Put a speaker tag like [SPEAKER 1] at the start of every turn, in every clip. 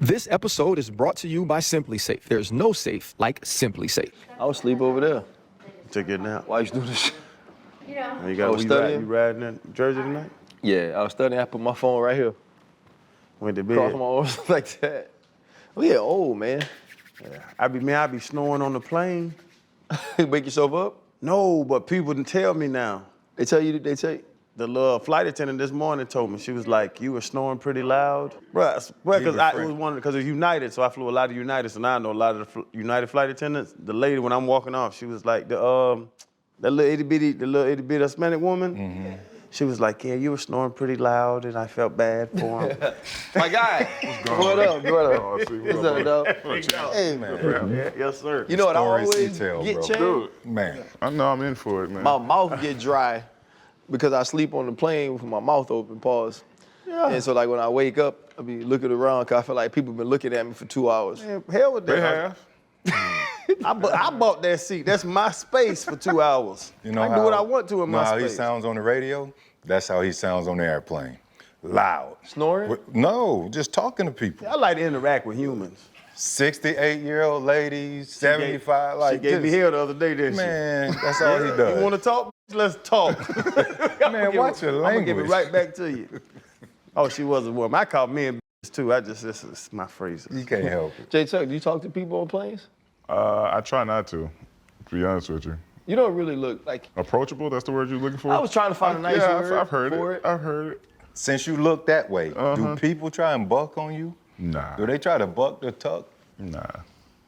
[SPEAKER 1] This episode is brought to you by Simply Safe. There's no safe like Simply Safe.
[SPEAKER 2] I was asleep over there.
[SPEAKER 3] Took it now.
[SPEAKER 2] Why you do this?
[SPEAKER 3] You got you riding in Jersey tonight?
[SPEAKER 2] Yeah, I was studying. I put my phone right here.
[SPEAKER 3] Went to bed.
[SPEAKER 2] Cross my arms like that. We get old, man.
[SPEAKER 3] Yeah. I be snoring on the plane.
[SPEAKER 2] Wake yourself up?
[SPEAKER 3] No, but people didn't tell me now.
[SPEAKER 2] They tell you, they say?
[SPEAKER 3] The little flight attendant this morning told me, she was like, you were snoring pretty loud. Bruh, because it's United, so I flew a lot of United, so now I know a lot of the United flight attendants. The lady, when I'm walking off, she was like, that little itty bitty Hispanic woman, she was like, yeah, you were snoring pretty loud, and I felt bad for him.
[SPEAKER 2] My guy. What up, brother? What's up, dog?
[SPEAKER 3] Hey, man. Yes, sir.
[SPEAKER 2] You know what I always
[SPEAKER 4] detail,
[SPEAKER 2] get,
[SPEAKER 4] bro.
[SPEAKER 2] Chan?
[SPEAKER 4] Dude, man.
[SPEAKER 5] I know I'm in for it, man.
[SPEAKER 2] My mouth get dry because I sleep on the plane with my mouth open, pause. Yeah. And so like when I wake up, I be looking around because I feel like people been looking at me for 2 hours.
[SPEAKER 3] Man, hell with that.
[SPEAKER 5] They have.
[SPEAKER 3] I bought that seat. That's my space for 2 hours.
[SPEAKER 4] You know
[SPEAKER 3] I can do what I want to in my
[SPEAKER 4] how
[SPEAKER 3] space.
[SPEAKER 4] he sounds on the radio? That's how he sounds on the airplane. Loud.
[SPEAKER 2] Snoring?
[SPEAKER 4] No, just talking to people.
[SPEAKER 3] I like to interact with humans.
[SPEAKER 4] 68-year-old ladies, 75, like
[SPEAKER 3] she gave me hell the other day, didn't
[SPEAKER 4] man, that's all he does.
[SPEAKER 3] You want to talk? Let's talk.
[SPEAKER 4] Man, watch your language.
[SPEAKER 3] I'm gonna give it right back to you. Oh, she was a woman. I call men too. This is my phrases.
[SPEAKER 4] You can't help it.
[SPEAKER 2] Jay Tuck, do you talk to people on planes?
[SPEAKER 5] I try not to be honest with you.
[SPEAKER 2] You don't really look like...
[SPEAKER 5] Approachable, that's the word you're looking for?
[SPEAKER 2] I was trying to find a nice word
[SPEAKER 5] I've heard
[SPEAKER 2] for
[SPEAKER 5] it. I've heard it.
[SPEAKER 4] Since you look that way, do people try and buck on you?
[SPEAKER 5] Nah.
[SPEAKER 4] Do they try to buck the tuck?
[SPEAKER 5] Nah.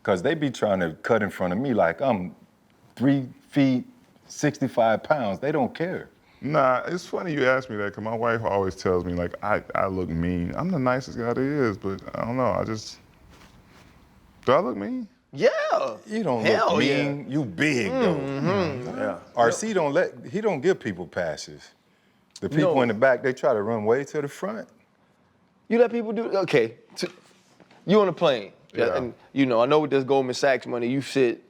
[SPEAKER 4] Because they be trying to cut in front of me like I'm 3 feet, 65 pounds. They don't care.
[SPEAKER 5] Nah, it's funny you ask me that because my wife always tells me like I look mean. I'm the nicest guy there is, but I don't know. Do I look mean?
[SPEAKER 2] Yeah.
[SPEAKER 4] You don't
[SPEAKER 2] Hell
[SPEAKER 4] look mean.
[SPEAKER 2] yeah.
[SPEAKER 4] You big though.
[SPEAKER 3] Yeah.
[SPEAKER 4] RC he don't give people passes. The people in the back, they try to run way to the front.
[SPEAKER 2] You let people do... Okay. You on a plane.
[SPEAKER 5] Yeah.
[SPEAKER 2] And I know with this Goldman Sachs money, you sit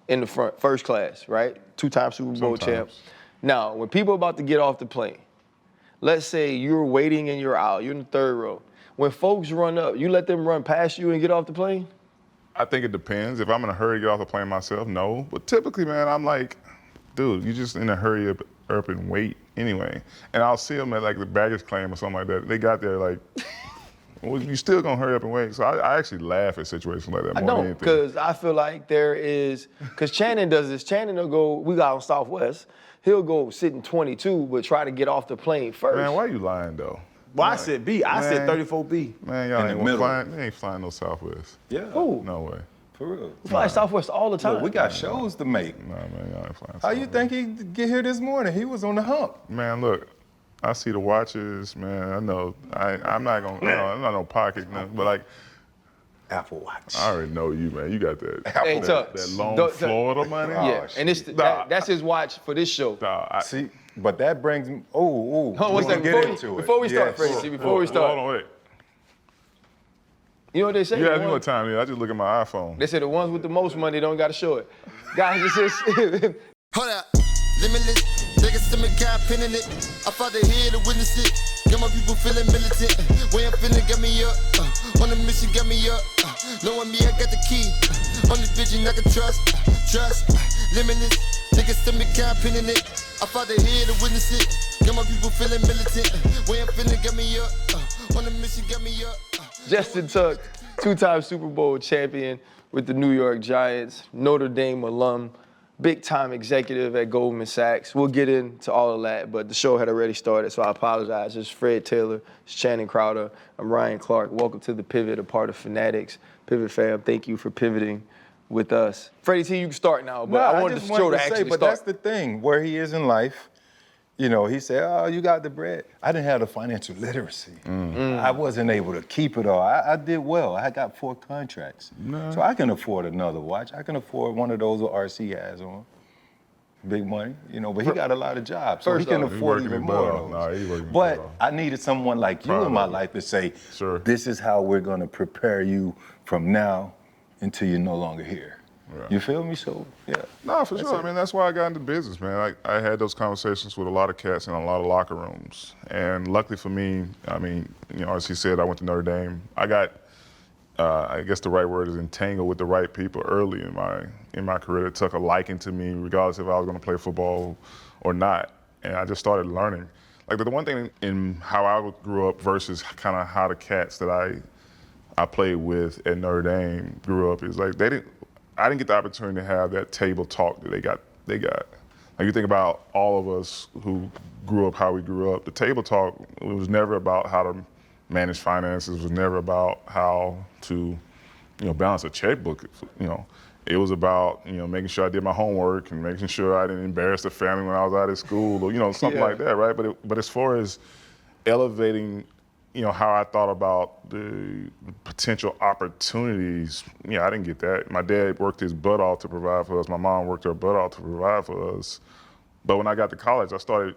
[SPEAKER 2] in the front, first class, right? 2-time Super Bowl champ. Now, when people are about to get off the plane, let's say you're waiting in your aisle, you're in the third row. When folks run up, you let them run past you and get off the plane?
[SPEAKER 5] I think it depends. If I'm in a hurry to get off the plane myself, no. But typically, man, I'm like, dude, you just in a hurry up and wait anyway. And I'll see them at like the baggage claim or something like that. They got there like, well, you still gonna hurry up and wait. So I actually laugh at situations like that more than anything.
[SPEAKER 2] Because I feel like because Channing does this. Channing will go, we got on Southwest, he'll go sit in 22, but try to get off the plane first.
[SPEAKER 5] Man, why you lying though?
[SPEAKER 3] Well, I said B. I said 34B.
[SPEAKER 5] Man, y'all
[SPEAKER 4] In the middle.
[SPEAKER 5] ain't flying no Southwest.
[SPEAKER 4] Yeah.
[SPEAKER 2] Who?
[SPEAKER 5] No way.
[SPEAKER 4] For real.
[SPEAKER 2] We fly Southwest all the time.
[SPEAKER 4] Look, we got shows to make.
[SPEAKER 5] Nah, man, y'all ain't flying
[SPEAKER 4] How
[SPEAKER 5] Southwest.
[SPEAKER 4] you think he get here this morning? He was on the hump.
[SPEAKER 5] Man, look, I see the watches, man. I know I'm not gonna, I'm not no pocket, nothing, but like,
[SPEAKER 4] Apple Watch.
[SPEAKER 5] I already know you, man. You got that,
[SPEAKER 2] Hey, Tuck,
[SPEAKER 5] that long
[SPEAKER 2] don't-
[SPEAKER 5] Florida money.
[SPEAKER 2] Yeah, and that's his watch for this show.
[SPEAKER 4] See, but that brings me. Oh,
[SPEAKER 2] Hold on one second. Before we start, Freddie, before we start.
[SPEAKER 5] Hold on, wait.
[SPEAKER 2] You know what they say?
[SPEAKER 5] You asked me what time it is. I just look at my iPhone.
[SPEAKER 2] They say the ones with the most money don't gotta show it. Guys, this is...
[SPEAKER 6] Hold up, limitless. Take a stomach, got pinning it. I fought the head to witness it. Got my people feeling militant. Way I'm feeling got me up. On the mission got me up. Knowing me, I got the key. On this vision I can trust. Limitless. Take a stomach, got pinning it. I fought the head to witness it. Got my people feeling militant. Way I'm feeling got me up. On the mission got me up.
[SPEAKER 2] Justin Tuck, 2-time Super Bowl champion with the New York Giants, Notre Dame alum, big-time executive at Goldman Sachs. We'll get into all of that, but the show had already started, so I apologize. It's Fred Taylor, it's Channing Crowder, I'm Ryan Clark. Welcome to The Pivot, a part of Fanatics. Pivot fam, thank you for pivoting with us. Freddie T, you can start now, but I wanted the show to actually
[SPEAKER 4] but
[SPEAKER 2] start.
[SPEAKER 4] that's the thing, where he is in life. You know, he said, oh, you got the bread. I didn't have the financial literacy. I wasn't able to keep it all. I did well. I got 4 contracts. So I can afford another watch. I can afford one of those that RC has on. Big money, but he got a lot of jobs, so he can afford even more of those. But I needed someone like you in my life to say, this is how we're gonna prepare you from now until you're no longer here. Right. You feel me? So, yeah.
[SPEAKER 5] No, for sure. I mean, that's why I got into business, man. I had those conversations with a lot of cats in a lot of locker rooms. And luckily for me, I mean, as he said, I went to Notre Dame. I got I guess the right word is entangled with the right people early in my career. It took a liking to me, regardless if I was going to play football or not. And I just started learning. Like the one thing in how I grew up versus kind of how the cats that I played with at Notre Dame grew up is like I didn't get the opportunity to have that table talk that they got. Like you think about all of us who grew up how we grew up, the table talk, it was never about how to manage finances, it was never about how to, balance a checkbook, It was about, making sure I did my homework and making sure I didn't embarrass the family when I was out of school or, something like that, right? But as far as elevating, how I thought about the potential opportunities, I didn't get that. My dad worked his butt off to provide for us. My mom worked her butt off to provide for us. But when I got to college, I started,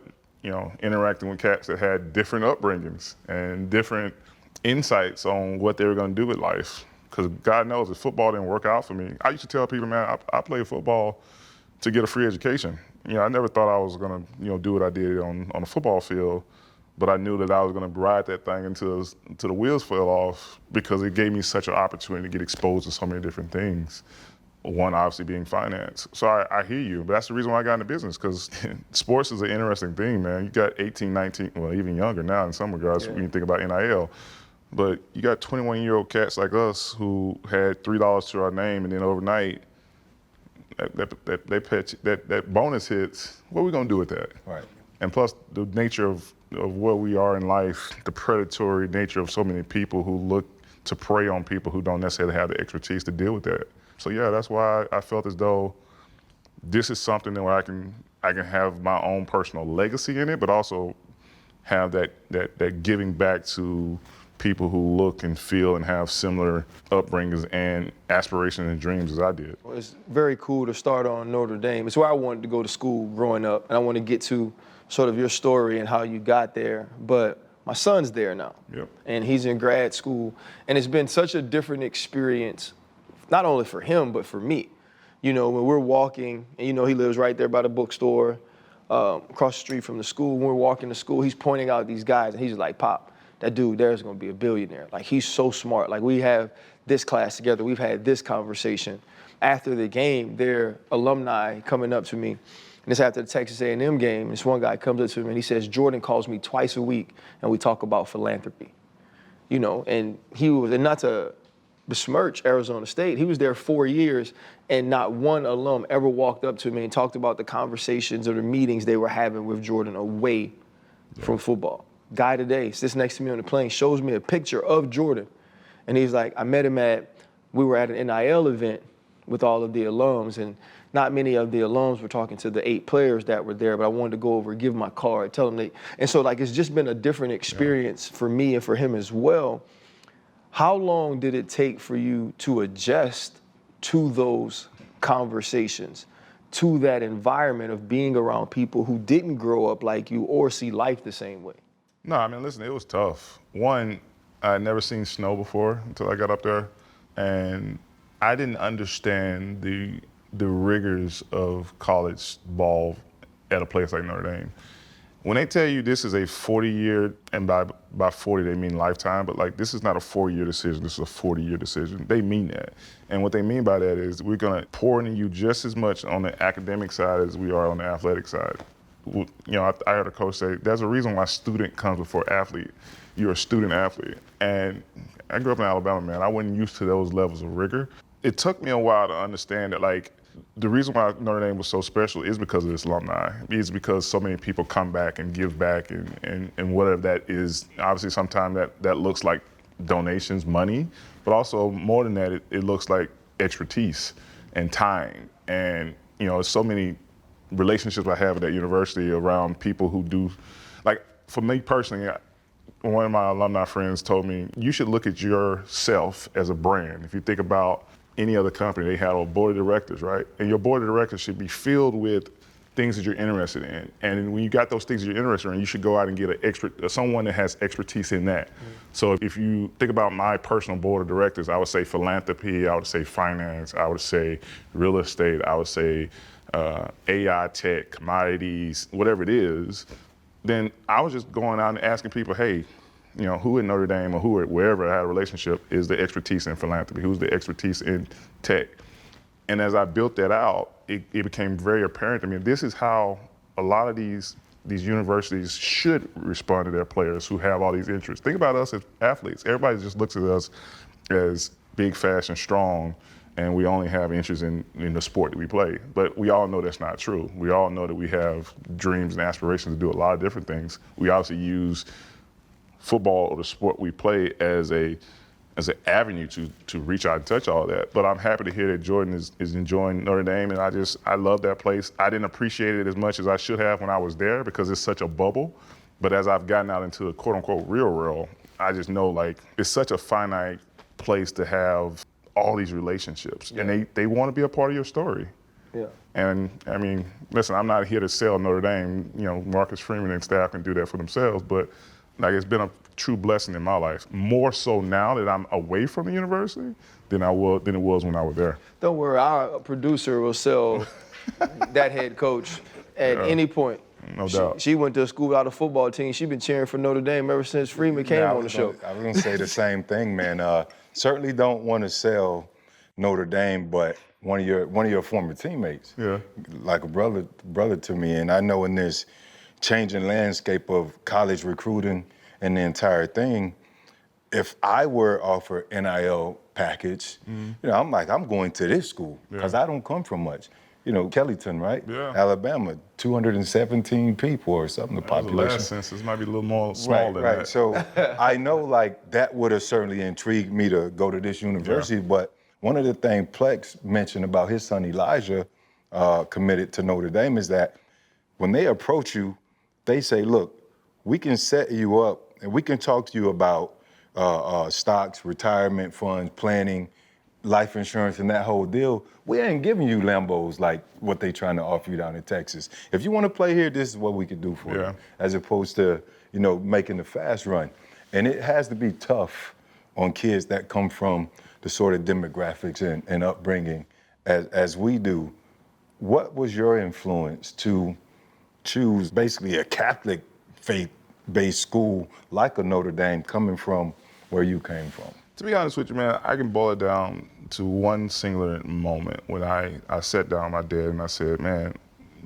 [SPEAKER 5] interacting with cats that had different upbringings and different insights on what they were going to do with life. Because God knows if football didn't work out for me, I used to tell people, man, I played football to get a free education. I never thought I was going to, do what I did on the football field, but I knew that I was going to ride that thing until the wheels fell off because it gave me such an opportunity to get exposed to so many different things. One, obviously, being finance. So I hear you, but that's the reason why I got into business, because sports is an interesting thing, man. You got 18, 19, well, even younger now in some regards when you think about NIL. But you got 21-year-old cats like us who had $3 to our name, and then overnight, that bonus hits. What are we gonna do with that?
[SPEAKER 4] Right.
[SPEAKER 5] And plus, the nature of where we are in life, the predatory nature of so many people who look to prey on people who don't necessarily have the expertise to deal with that. So yeah, that's why I felt as though this is something that where I can have my own personal legacy in it, but also have that giving back to people who look and feel and have similar upbringings and aspirations and dreams as I did.
[SPEAKER 2] Well, it's very cool to start on Notre Dame. It's where I wanted to go to school growing up, and I want to get to sort of your story and how you got there. But my son's there now, and he's in grad school, and it's been such a different experience, not only for him, but for me. When we're walking, and he lives right there by the bookstore, across the street from the school. When we're walking to school, he's pointing out these guys, and he's like, Pop, that dude there is going to be a billionaire. Like, he's so smart. Like, we have this class together. We've had this conversation. After the game, their alumni coming up to me, and it's after the Texas A&M game. This one guy comes up to me, and he says, Jordan calls me twice a week, and we talk about philanthropy. And he was, and not to besmirch Arizona State, he was there 4 years, and not one alum ever walked up to me and talked about the conversations or the meetings they were having with Jordan away from football. Guy today sits next to me on the plane, shows me a picture of Jordan, and he's like, I met him we were at an NIL event with all of the alums, and not many of the alums were talking to the 8 players that were there, but I wanted to go over, give my card, tell them and so it's just been a different experience for me and for him as well. How long did it take for you to adjust to those conversations, to that environment of being around people who didn't grow up like you or see life the same way?
[SPEAKER 5] No, I mean, listen, it was tough. One, I had never seen snow before until I got up there, and I didn't understand the rigors of college ball at a place like Notre Dame. When they tell you this is a 40-year, and by 40 they mean lifetime, but this is not a 4-year decision, this is a 40-year decision. They mean that. And what they mean by that is we're gonna pour into you just as much on the academic side as we are on the athletic side. I heard a coach say, there's a reason why student comes before athlete. You're a student athlete. And I grew up in Alabama, man. I wasn't used to those levels of rigor. It took me a while to understand that, the reason why Notre Dame was so special is because of its alumni. It's because so many people come back and give back and whatever that is. Obviously, sometimes that looks like donations, money, but also more than that, it looks like expertise and time. And, so many relationships I have at that university around people who do, for me personally, one of my alumni friends told me, you should look at yourself as a brand. If you think about any other company, they have a board of directors, right? And your board of directors should be filled with things that you're interested in. And when you got those things you're interested in, you should go out and get someone that has expertise in that. So if you think about my personal board of directors, I would say philanthropy, I would say finance, I would say real estate, I would say AI tech, commodities, whatever it is. Then I was just going out and asking people, hey, who at Notre Dame or who at wherever I had a relationship is the expertise in philanthropy, who's the expertise in tech. And as I built that out, it became very apparent to me, this is how a lot of these universities should respond to their players who have all these interests. Think about us as athletes. Everybody just looks at us as big, fast, and strong, and we only have interest in the sport that we play. But we all know that's not true. We all know that we have dreams and aspirations to do a lot of different things. We obviously use football or the sport we play as an avenue to reach out and touch all that. But I'm happy to hear that Jordan is enjoying Notre Dame, and I love that place. I didn't appreciate it as much as I should have when I was there because it's such a bubble. But as I've gotten out into the quote unquote real world, I just know like it's such a finite place to have all these relationships, and they want to be a part of your story.
[SPEAKER 2] Yeah.
[SPEAKER 5] And I mean, listen, I'm not here to sell Notre Dame. Marcus Freeman and staff can do that for themselves, but like it's been a true blessing in my life. More so now that I'm away from the university than it was when I was there.
[SPEAKER 2] Don't worry, our producer will sell that head coach at any point.
[SPEAKER 5] No doubt.
[SPEAKER 2] She went to a school without a football team. She's been cheering for Notre Dame ever since Freeman came on the show.
[SPEAKER 4] I was going to say the same thing, man. Certainly don't want to sell Notre Dame, but one of your former teammates, like a brother to me, and I know in this changing landscape of college recruiting and the entire thing, if I were offered NIL package, I'm going to this school because I don't come from much. Kellyton, right?
[SPEAKER 5] Yeah.
[SPEAKER 4] Alabama, 217 people or something, the population.
[SPEAKER 5] The last census might be a little more small than that.
[SPEAKER 4] So I know like that would have certainly intrigued me to go to this university, but one of the things Plex mentioned about his son Elijah committed to Notre Dame is that when they approach you, they say, look, we can set you up and we can talk to you about stocks, retirement funds, planning, life insurance, and that whole deal. We ain't giving you Lambos like what they trying to offer you down in Texas. If you want to play here, this is what we can do for you, as opposed to, making the fast run. And it has to be tough on kids that come from the sort of demographics and upbringing as we do. What was your influence to choose basically a Catholic faith-based school like a Notre Dame coming from where you came from?
[SPEAKER 5] To be honest with you, man, I can boil it down to one singular moment when I sat down with my dad and I said, man,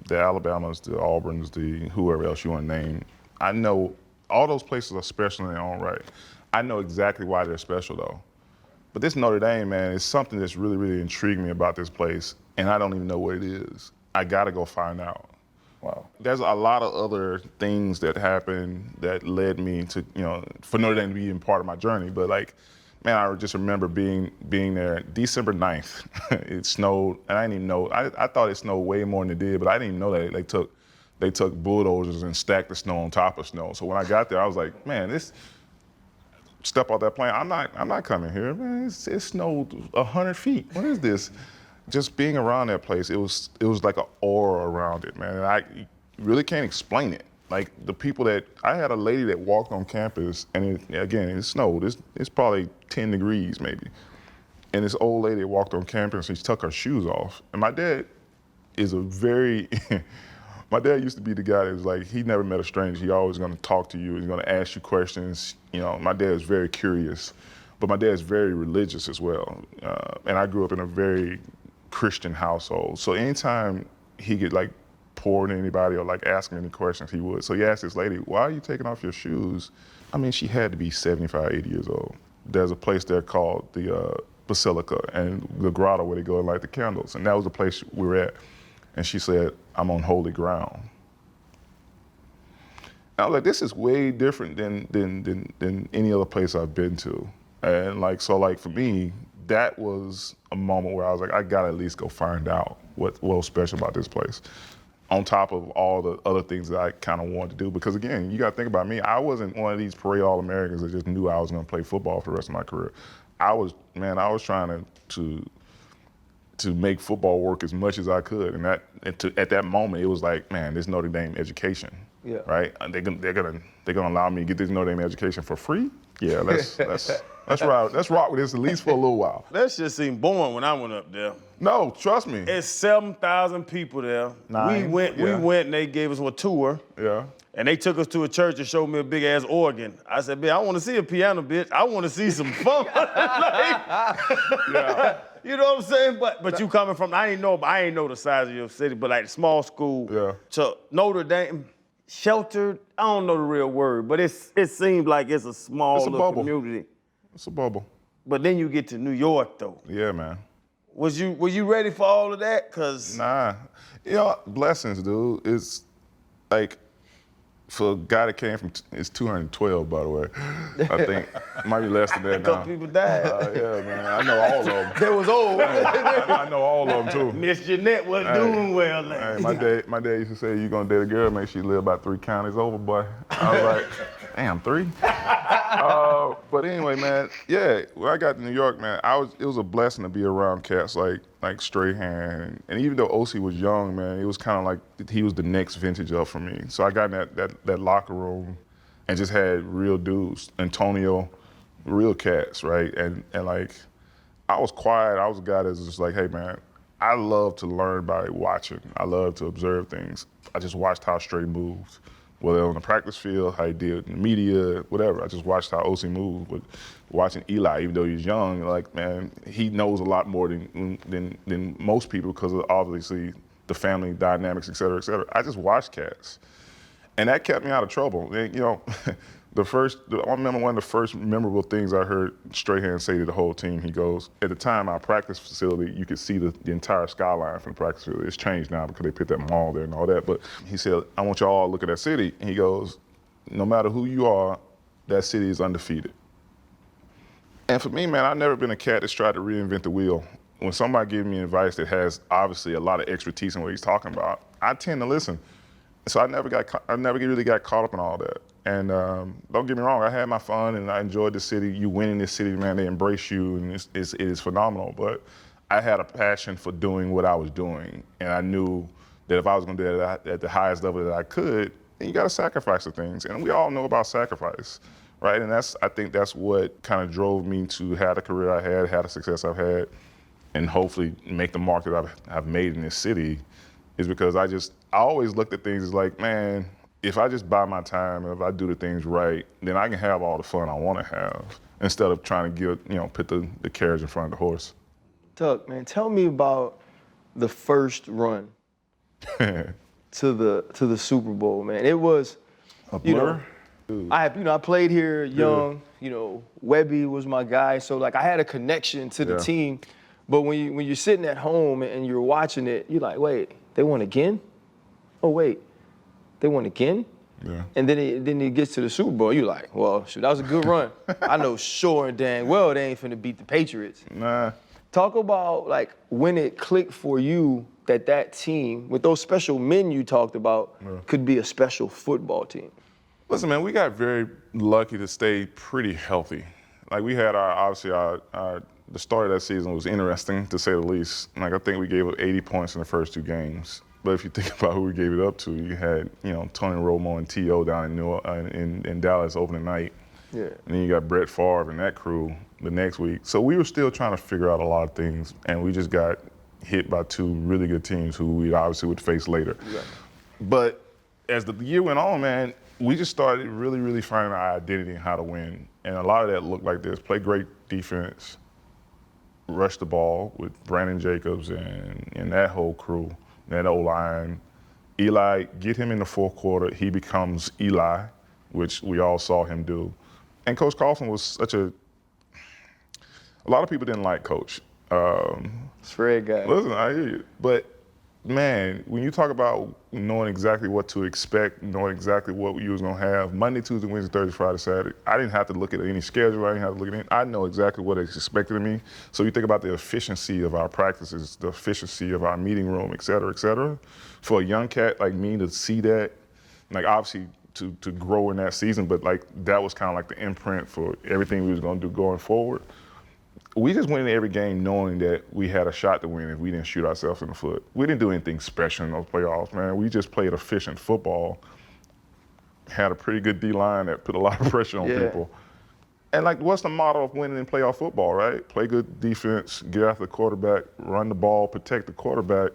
[SPEAKER 5] the Alabamas, the Auburns, the whoever else you want to name, I know all those places are special in their own right. I know exactly why they're special, though. But this Notre Dame, man, is something that's really, really intrigued me about this place, and I don't even know what it is. I got to go find out.
[SPEAKER 4] Wow.
[SPEAKER 5] There's a lot of other things that happened that led me to, for Notre Dame to be even part of my journey. But like, man, I just remember being there December 9th. It snowed, and I didn't even know. I thought it snowed way more than it did, but I didn't even know that they took bulldozers and stacked the snow on top of snow. So when I got there, I was like, man, step off that plane. I'm not coming here, man. It snowed 100 feet. What is this? Just being around that place, it was like an aura around it, man. And I really can't explain it. Like the people I had a lady that walked on campus, and it snowed. It's probably 10 degrees maybe. And this old lady walked on campus and she took her shoes off. And my dad is my dad used to be the guy that was like, he never met a stranger. He always gonna talk to you. He's gonna ask you questions. My dad is very curious, but my dad is very religious as well. And I grew up in a very Christian household. So anytime he could like pour into anybody or like ask him any questions, he would. So he asked this lady, why are you taking off your shoes? I mean, she had to be 75, 80 years old. There's a place there called the Basilica and the grotto where they go and light the candles. And that was the place we were at. And she said, I'm on holy ground. And I was like, this is way different than any other place I've been to. And so for me, that was a moment where I was like, I gotta at least go find out what was special about this place. On top of all the other things that I kind of wanted to do. Because again, you gotta think about me. I wasn't one of these parade All-Americans that just knew I was gonna play football for the rest of my career. I was trying to make football work as much as I could. And at that moment, it was like, man, this Notre Dame education, right? They're gonna allow me to get this Notre Dame education for free? Yeah, let's rock with this at least for a little while.
[SPEAKER 3] That shit seemed boring when I went up there.
[SPEAKER 5] No, trust me.
[SPEAKER 3] It's 7,000 people there.
[SPEAKER 5] 9,
[SPEAKER 3] we went and they gave us a tour.
[SPEAKER 5] Yeah.
[SPEAKER 3] And they took us to a church and showed me a big ass organ. I said, man, I want to see a piano, bitch. I want to see some fun. You know what I'm saying? But you coming from, I ain't know the size of your city, but like small school to Notre Dame, sheltered, I don't know the real word, but it seems like it's a small little
[SPEAKER 5] bubble.
[SPEAKER 3] community.
[SPEAKER 5] It's a bubble.
[SPEAKER 3] But then you get to New York though.
[SPEAKER 5] Yeah, man.
[SPEAKER 3] Were you ready for all of that? Cause
[SPEAKER 5] Nah. You know, blessings, dude. It's like, for a guy that came from, it's 212, by the way. I think it might be less than that
[SPEAKER 3] a
[SPEAKER 5] now.
[SPEAKER 3] couple people died.
[SPEAKER 5] Yeah, man. I know all of them.
[SPEAKER 3] They was old.
[SPEAKER 5] I know all of them, too.
[SPEAKER 3] Miss Jeanette wasn't doing well.
[SPEAKER 5] Hey, my dad used to say, you gonna date a girl, make sure you live about 3 counties over, boy. I was like, damn, 3? But anyway, man, yeah, when I got to New York, man, it was a blessing to be around cats like Strahan. And even though OC was young, man, it was kind of like he was the next vintage up for me. So I got in that locker room and just had real dudes, Antonio, real cats, right? And like, I was quiet. I was a guy that was just like, hey, man, I love to learn by watching. I love to observe things. I just watched how Stray moved, whether on the practice field, how he did in the media, whatever. I just watched how OC moved. But watching Eli, even though he's young, like, man, he knows a lot more than most people because of obviously the family dynamics, et cetera, et cetera. I just watched cats. And that kept me out of trouble. And, you know, I remember one of the first memorable things I heard Strahan say to the whole team. He goes, at the time, our practice facility, you could see the entire skyline from the practice facility. It's changed now because they put that mall there and all that. But he said, I want y'all all to look at that city. And he goes, no matter who you are, that city is undefeated. And for me, man, I've never been a cat that's tried to reinvent the wheel. When somebody gives me advice that has obviously a lot of expertise in what he's talking about, I tend to listen. So I never really got caught up in all that. And don't get me wrong, I had my fun and I enjoyed the city. You win in this city, man, they embrace you and it is phenomenal. But I had a passion for doing what I was doing. And I knew that if I was gonna do it at the highest level that I could, then you gotta sacrifice the things. And we all know about sacrifice, right? And I think that's what kind of drove me to have the career I had the success I've had, and hopefully make the mark that I've made in this city, is because I always looked at things as like, man, if I just buy my time, if I do the things right, then I can have all the fun I want to have instead of trying to put the carriage in front of the horse.
[SPEAKER 2] Tuck, man, tell me about the first run to the Super Bowl, man. It was
[SPEAKER 4] A blur?
[SPEAKER 2] I played here young. You know, Webby was my guy, so like I had a connection to the team. But when you're sitting at home and you're watching it, you're like, wait, they won again? Oh wait, they won again?
[SPEAKER 5] Yeah.
[SPEAKER 2] And then it gets to the Super Bowl. You're like, well, shoot, that was a good run. I know sure and dang well they ain't finna beat the Patriots.
[SPEAKER 5] Nah.
[SPEAKER 2] Talk about like when it clicked for you that team, with those special men you talked about, could be a special football team.
[SPEAKER 5] Listen, man, we got very lucky to stay pretty healthy. Like we had the start of that season was interesting, to say the least. Like I think we gave up 80 points in the first 2 games. But if you think about who we gave it up to, you had, Tony Romo and T.O. down in Dallas opening night.
[SPEAKER 2] Yeah.
[SPEAKER 5] And then you got Brett Favre and that crew the next week. So we were still trying to figure out a lot of things, and we just got hit by 2 really good teams who we obviously would face later. Yeah. But as the year went on, man, we just started really, really finding our identity and how to win. And a lot of that looked like this: play great defense, rush the ball with Brandon Jacobs and that whole crew, that O-line. Eli, get him in the fourth quarter, he becomes Eli, which we all saw him do. And Coach Coughlin was a lot of people didn't like Coach.
[SPEAKER 2] Fred guy.
[SPEAKER 5] Listen, I hear you. But man, when you talk about knowing exactly what to expect, knowing exactly what you was gonna have, Monday, Tuesday, Wednesday, Thursday, Friday, Saturday, I didn't have to look at any schedule, I didn't have to look at anything. I know exactly what is expected of me. So you think about the efficiency of our practices, the efficiency of our meeting room, et cetera, et cetera. For a young cat like me to see that, like obviously to grow in that season, but like that was kind of like the imprint for everything we was gonna do going forward. We just went into every game knowing that we had a shot to win if we didn't shoot ourselves in the foot. We didn't do anything special in those playoffs, man. We just played efficient football, had a pretty good D-line that put a lot of pressure on people. And like, what's the motto of winning in playoff football, right? Play good defense, get after the quarterback, run the ball, protect the quarterback,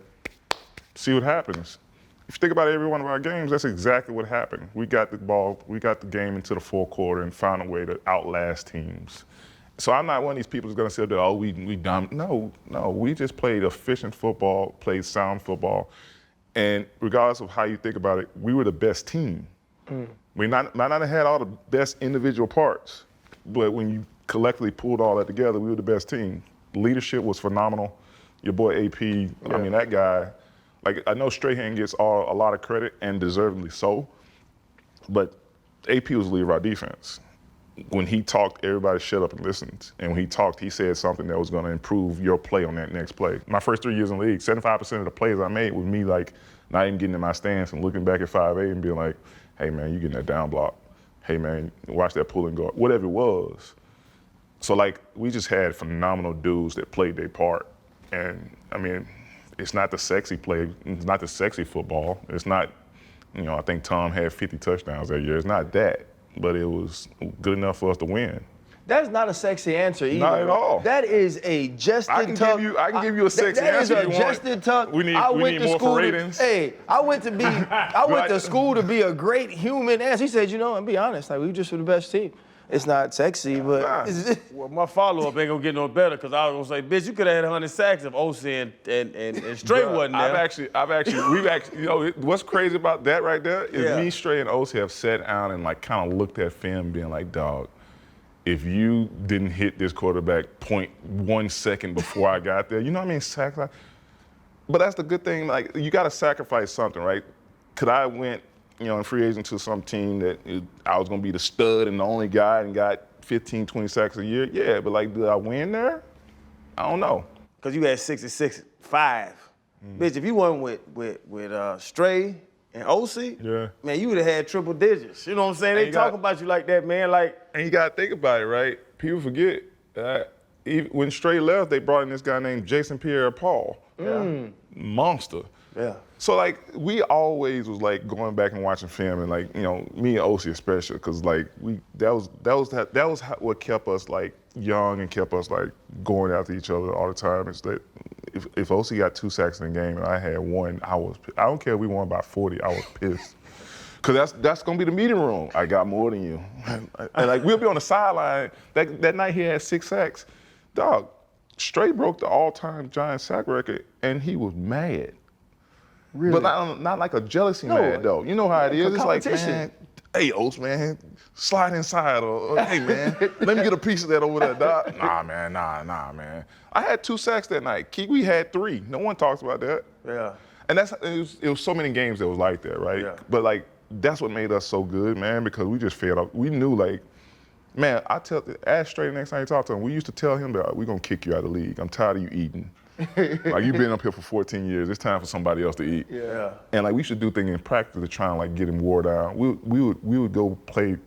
[SPEAKER 5] see what happens. if you think about every one of our games, that's exactly what happened. We got the ball, we got the game into the fourth quarter and found a way to outlast teams. So I'm not one of these people who's gonna say, oh, we dumb. No, we just played efficient football, played sound football. And regardless of how you think about it, we were the best team. We might not have had all the best individual parts, but when you collectively pulled all that together, we were the best team. Leadership was phenomenal. Your boy AP, I mean, that guy, like, I know Strahan gets a lot of credit, and deservedly so, but AP was the leader of our defense. When he talked, everybody shut up and listened. And when he talked, he said something that was going to improve your play on that next play. My first 3 years in the league, 75% of the plays I made was me, like, not even getting in my stance and looking back at 5A and being like, hey, man, you getting that down block. Hey, man, watch that pull and guard, whatever it was. So, like, we just had phenomenal dudes that played their part. And, I mean, it's not the sexy play. It's not the sexy football. It's not, I think Tom had 50 touchdowns that year. It's not that. But it was good enough for us to win.
[SPEAKER 2] That's not a sexy answer either.
[SPEAKER 5] Not at all.
[SPEAKER 2] That is a Justin Tuck.
[SPEAKER 5] I can give you a sexy answer.
[SPEAKER 2] That is a Justin Tuck.
[SPEAKER 5] We need more for ratings.
[SPEAKER 2] I went to school to be a great human ass. He said, and be honest, like we just were the best team. It's not sexy, but
[SPEAKER 3] well, my follow-up ain't gonna get no better because I was gonna say, bitch, you could have had 100 sacks if OC and Stray wasn't there.
[SPEAKER 5] What's crazy about that right there is me, Stray, and OC have sat down and like kind of looked at film, being like, dog, if you didn't hit this quarterback 0.1 second before I got there, you know what I mean? Sacks. But that's the good thing. Like, you got to sacrifice something, right? Could I went, in free agent to some team that I was going to be the stud and the only guy and got 15, 20 sacks a year? Yeah, but like, did I win there? I don't know.
[SPEAKER 3] Because you had 66-5. Bitch, if you won with Stray and OC, man, you would have had triple digits. You know what I'm saying? They talk about you like that, man. Like,
[SPEAKER 5] and you got to think about it, right? People forget that when Stray left, they brought in this guy named Jason Pierre-Paul. Monster.
[SPEAKER 3] Yeah.
[SPEAKER 5] So, like, we always was, like, going back and watching film and, like, me and OC especially, because, like, that was what kept us, like, young and kept us, like, going after each other all the time. Is that if OC got 2 sacks in the game and I had 1, I don't care if we won by 40, I was pissed. Because that's going to be the meeting room. I got more than you. And, like, we'll be on the sideline. That night he had 6 sacks. Dog, Stray broke the all-time Giants sack record, and he was mad. Really? But not like a jealousy mad, though. You know how it is. It's like, man, hey, Oates, man, slide inside. Or hey, man, let me get a piece of that over there, dog. Nah, man. I had 2 sacks that night. Kiwi had 3. No one talks about that.
[SPEAKER 3] Yeah.
[SPEAKER 5] And it was so many games that was like that, right? Yeah. But, like, that's what made us so good, man, because we just fed up. We knew, like, man, ask Stray the next time you talk to him, we used to tell him that we're going to kick you out of the league. I'm tired of you eating. Like, you've been up here for 14 years. It's time for somebody else to eat.
[SPEAKER 3] Yeah.
[SPEAKER 5] And, like, we should do things in practice to try and, like, get him wore down. We would go play,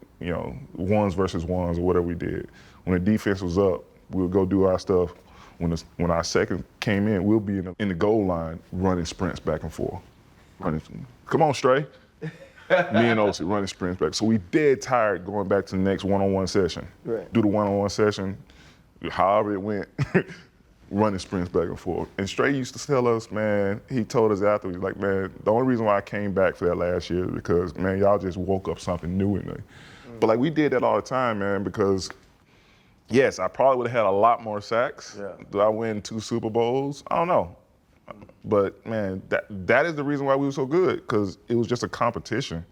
[SPEAKER 5] ones versus ones or whatever we did. When the defense was up, we would go do our stuff. When our second came in, we'll be in the goal line running sprints back and forth. Come on, Stray. Me and OC running sprints back. So we dead tired going back to the next one-on-one session.
[SPEAKER 2] Right.
[SPEAKER 5] Do the one-on-one session, however it went, running sprints back and forth. And Stray used to tell us, man, he told us afterwards, like, man, the only reason why I came back for that last year is because, man, y'all just woke up something new in me. But, like, we did that all the time, man, because, yes, I probably would have had a lot more sacks.
[SPEAKER 3] Yeah.
[SPEAKER 5] Did I win 2 Super Bowls? I don't know. But, man, that is the reason why we were so good, because it was just a competition.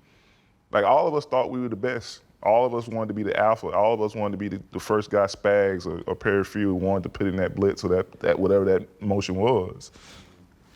[SPEAKER 5] Like, all of us thought we were the best. All of us wanted to be the alpha. All of us wanted to be the first guy, Spags or Perry Few, wanted to put in that blitz or that whatever that motion was.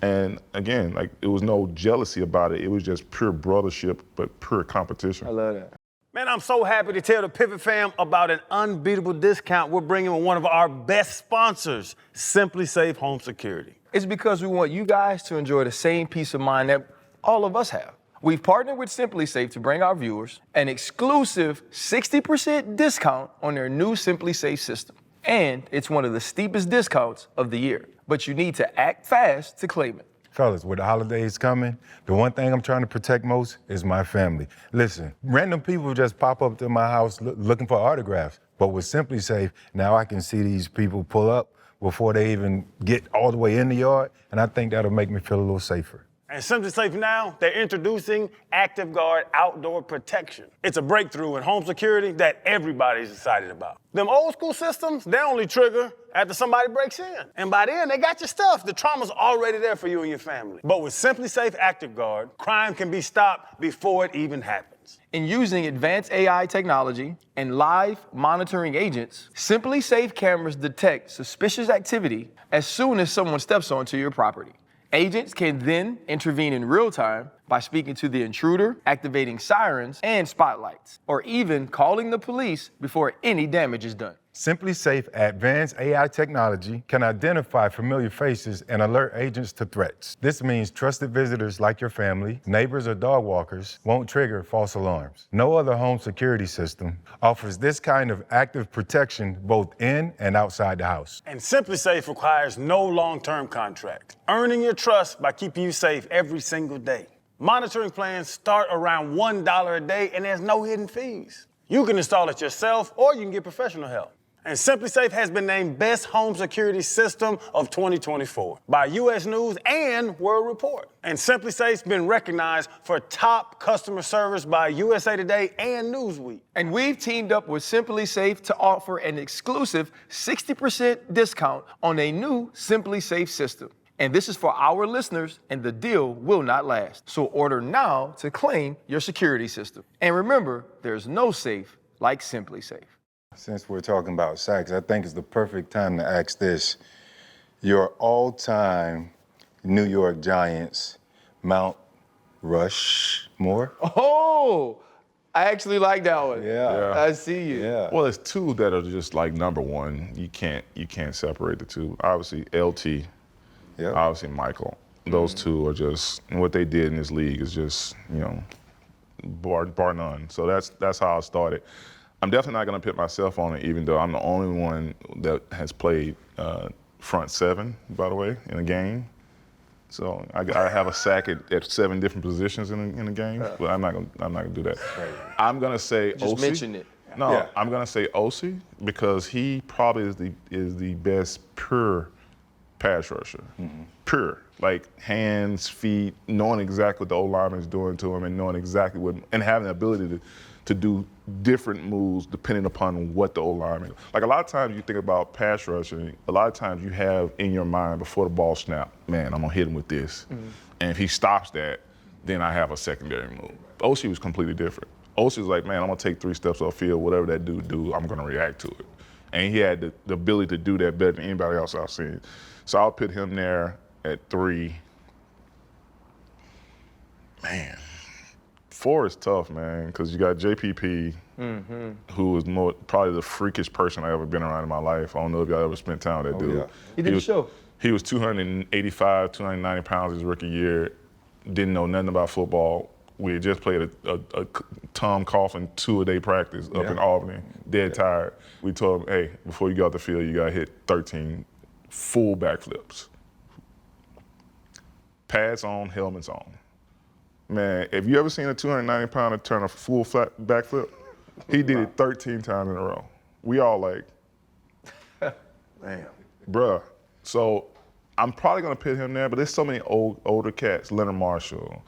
[SPEAKER 5] And, again, like, it was no jealousy about it. It was just pure brothership, but pure competition.
[SPEAKER 2] I love that.
[SPEAKER 3] Man, I'm so happy to tell the Pivot fam about an unbeatable discount we're bringing with one of our best sponsors, Simply Safe Home Security.
[SPEAKER 2] It's because we want you guys to enjoy the same peace of mind that all of us have. We've partnered with Simply Safe to bring our viewers an exclusive 60% discount on their new Simply Safe system. And it's one of the steepest discounts of the year. But you need to act fast to claim it.
[SPEAKER 4] Fellas, with the holidays coming, the one thing I'm trying to protect most is my family. Listen, random people just pop up to my house looking for autographs. But with Simply Safe, now I can see these people pull up before they even get all the way in the yard, and I think that'll make me feel a little safer.
[SPEAKER 7] And Simply Safe now, they're introducing Active Guard Outdoor Protection. It's a breakthrough in home security that everybody's excited about. Them old school systems, they only trigger after somebody breaks in. And by then, they got your stuff. The trauma's already there for you and your family. But with Simply Safe Active Guard, crime can be stopped before it even happens.
[SPEAKER 2] And using advanced AI technology and live monitoring agents, Simply Safe cameras detect suspicious activity as soon as someone steps onto your property. Agents can then intervene in real time by speaking to the intruder, activating sirens and spotlights, or even calling the police before any damage is done.
[SPEAKER 4] Simply Safe advanced AI technology can identify familiar faces and alert agents to threats. This means trusted visitors like your family, neighbors, or dog walkers won't trigger false alarms. No other home security system offers this kind of active protection both in and outside the house.
[SPEAKER 7] And Simply Safe requires no long-term contract, earning your trust by keeping you safe every single day. Monitoring plans start around $1 a day, and there's no hidden fees. You can install it yourself, or you can get professional help. And Simply Safe has been named Best Home Security System of 2024 by U.S. News and World Report. And Simply Safe's been recognized for top customer service by USA Today and Newsweek.
[SPEAKER 2] And we've teamed up with Simply Safe to offer an exclusive 60% discount on a new Simply Safe system. And this is for our listeners, and the deal will not last. So order now to claim your security system. And remember, there's no safe like Simply Safe.
[SPEAKER 4] Since we're talking about Sachs, I think it's the perfect time to ask this. Your all-time New York Giants, Mount Rushmore?
[SPEAKER 2] Oh, I actually like that one.
[SPEAKER 4] Yeah.
[SPEAKER 2] I see you.
[SPEAKER 4] Yeah.
[SPEAKER 5] Well, it's two that are just like number one. You can't separate the two. Obviously, LT.
[SPEAKER 4] Yeah.
[SPEAKER 5] Obviously, Michael. Those two are just, what they did in this league is just, bar none. So that's how I started. I'm definitely not going to put myself on it, even though I'm the only one that has played front seven, by the way, in a game. So I have a sack at 7 different positions in a game, but I'm not gonna do that.
[SPEAKER 4] Right.
[SPEAKER 5] I'm gonna say
[SPEAKER 2] Just
[SPEAKER 5] OC.
[SPEAKER 2] mention it.
[SPEAKER 5] No,
[SPEAKER 4] Yeah.
[SPEAKER 5] I'm gonna say OC because he probably is the best pure pass rusher.
[SPEAKER 4] Mm-hmm.
[SPEAKER 5] Pure, like hands, feet, knowing exactly what the O-lineman is doing to him and knowing exactly what, and having the ability to do different moves depending upon what the O-lineman. Like a lot of times you think about pass rushing, a lot of times you have in your mind before the ball snap, man, I'm gonna hit him with this. Mm-hmm. And if he stops that, then I have a secondary move. OC was completely different. OC was like, man, I'm gonna take 3 steps off field, whatever that dude do, I'm gonna react to it. And he had the ability to do that better than anybody else I've seen. So I'll put him there at 3. Man, 4 is tough, man, because you got JPP, who was probably the freakiest person I ever been around in my life. I don't know if y'all ever spent time with that dude.
[SPEAKER 4] Yeah.
[SPEAKER 2] He did the show.
[SPEAKER 5] He was 285, 290 pounds his rookie year, didn't know nothing about football. We had just played a Tom Coughlin 2-a-day practice up in Albany, dead tired. We told him, hey, before you go out the field, you got to hit 13 full backflips. Pads on, helmets on. Man, have you ever seen a 290-pounder turn a full flat backflip? He did it 13 times in a row. We all like,
[SPEAKER 4] Man.
[SPEAKER 5] bruh. So I'm probably gonna put him there, but there's so many older cats, Leonard Marshall.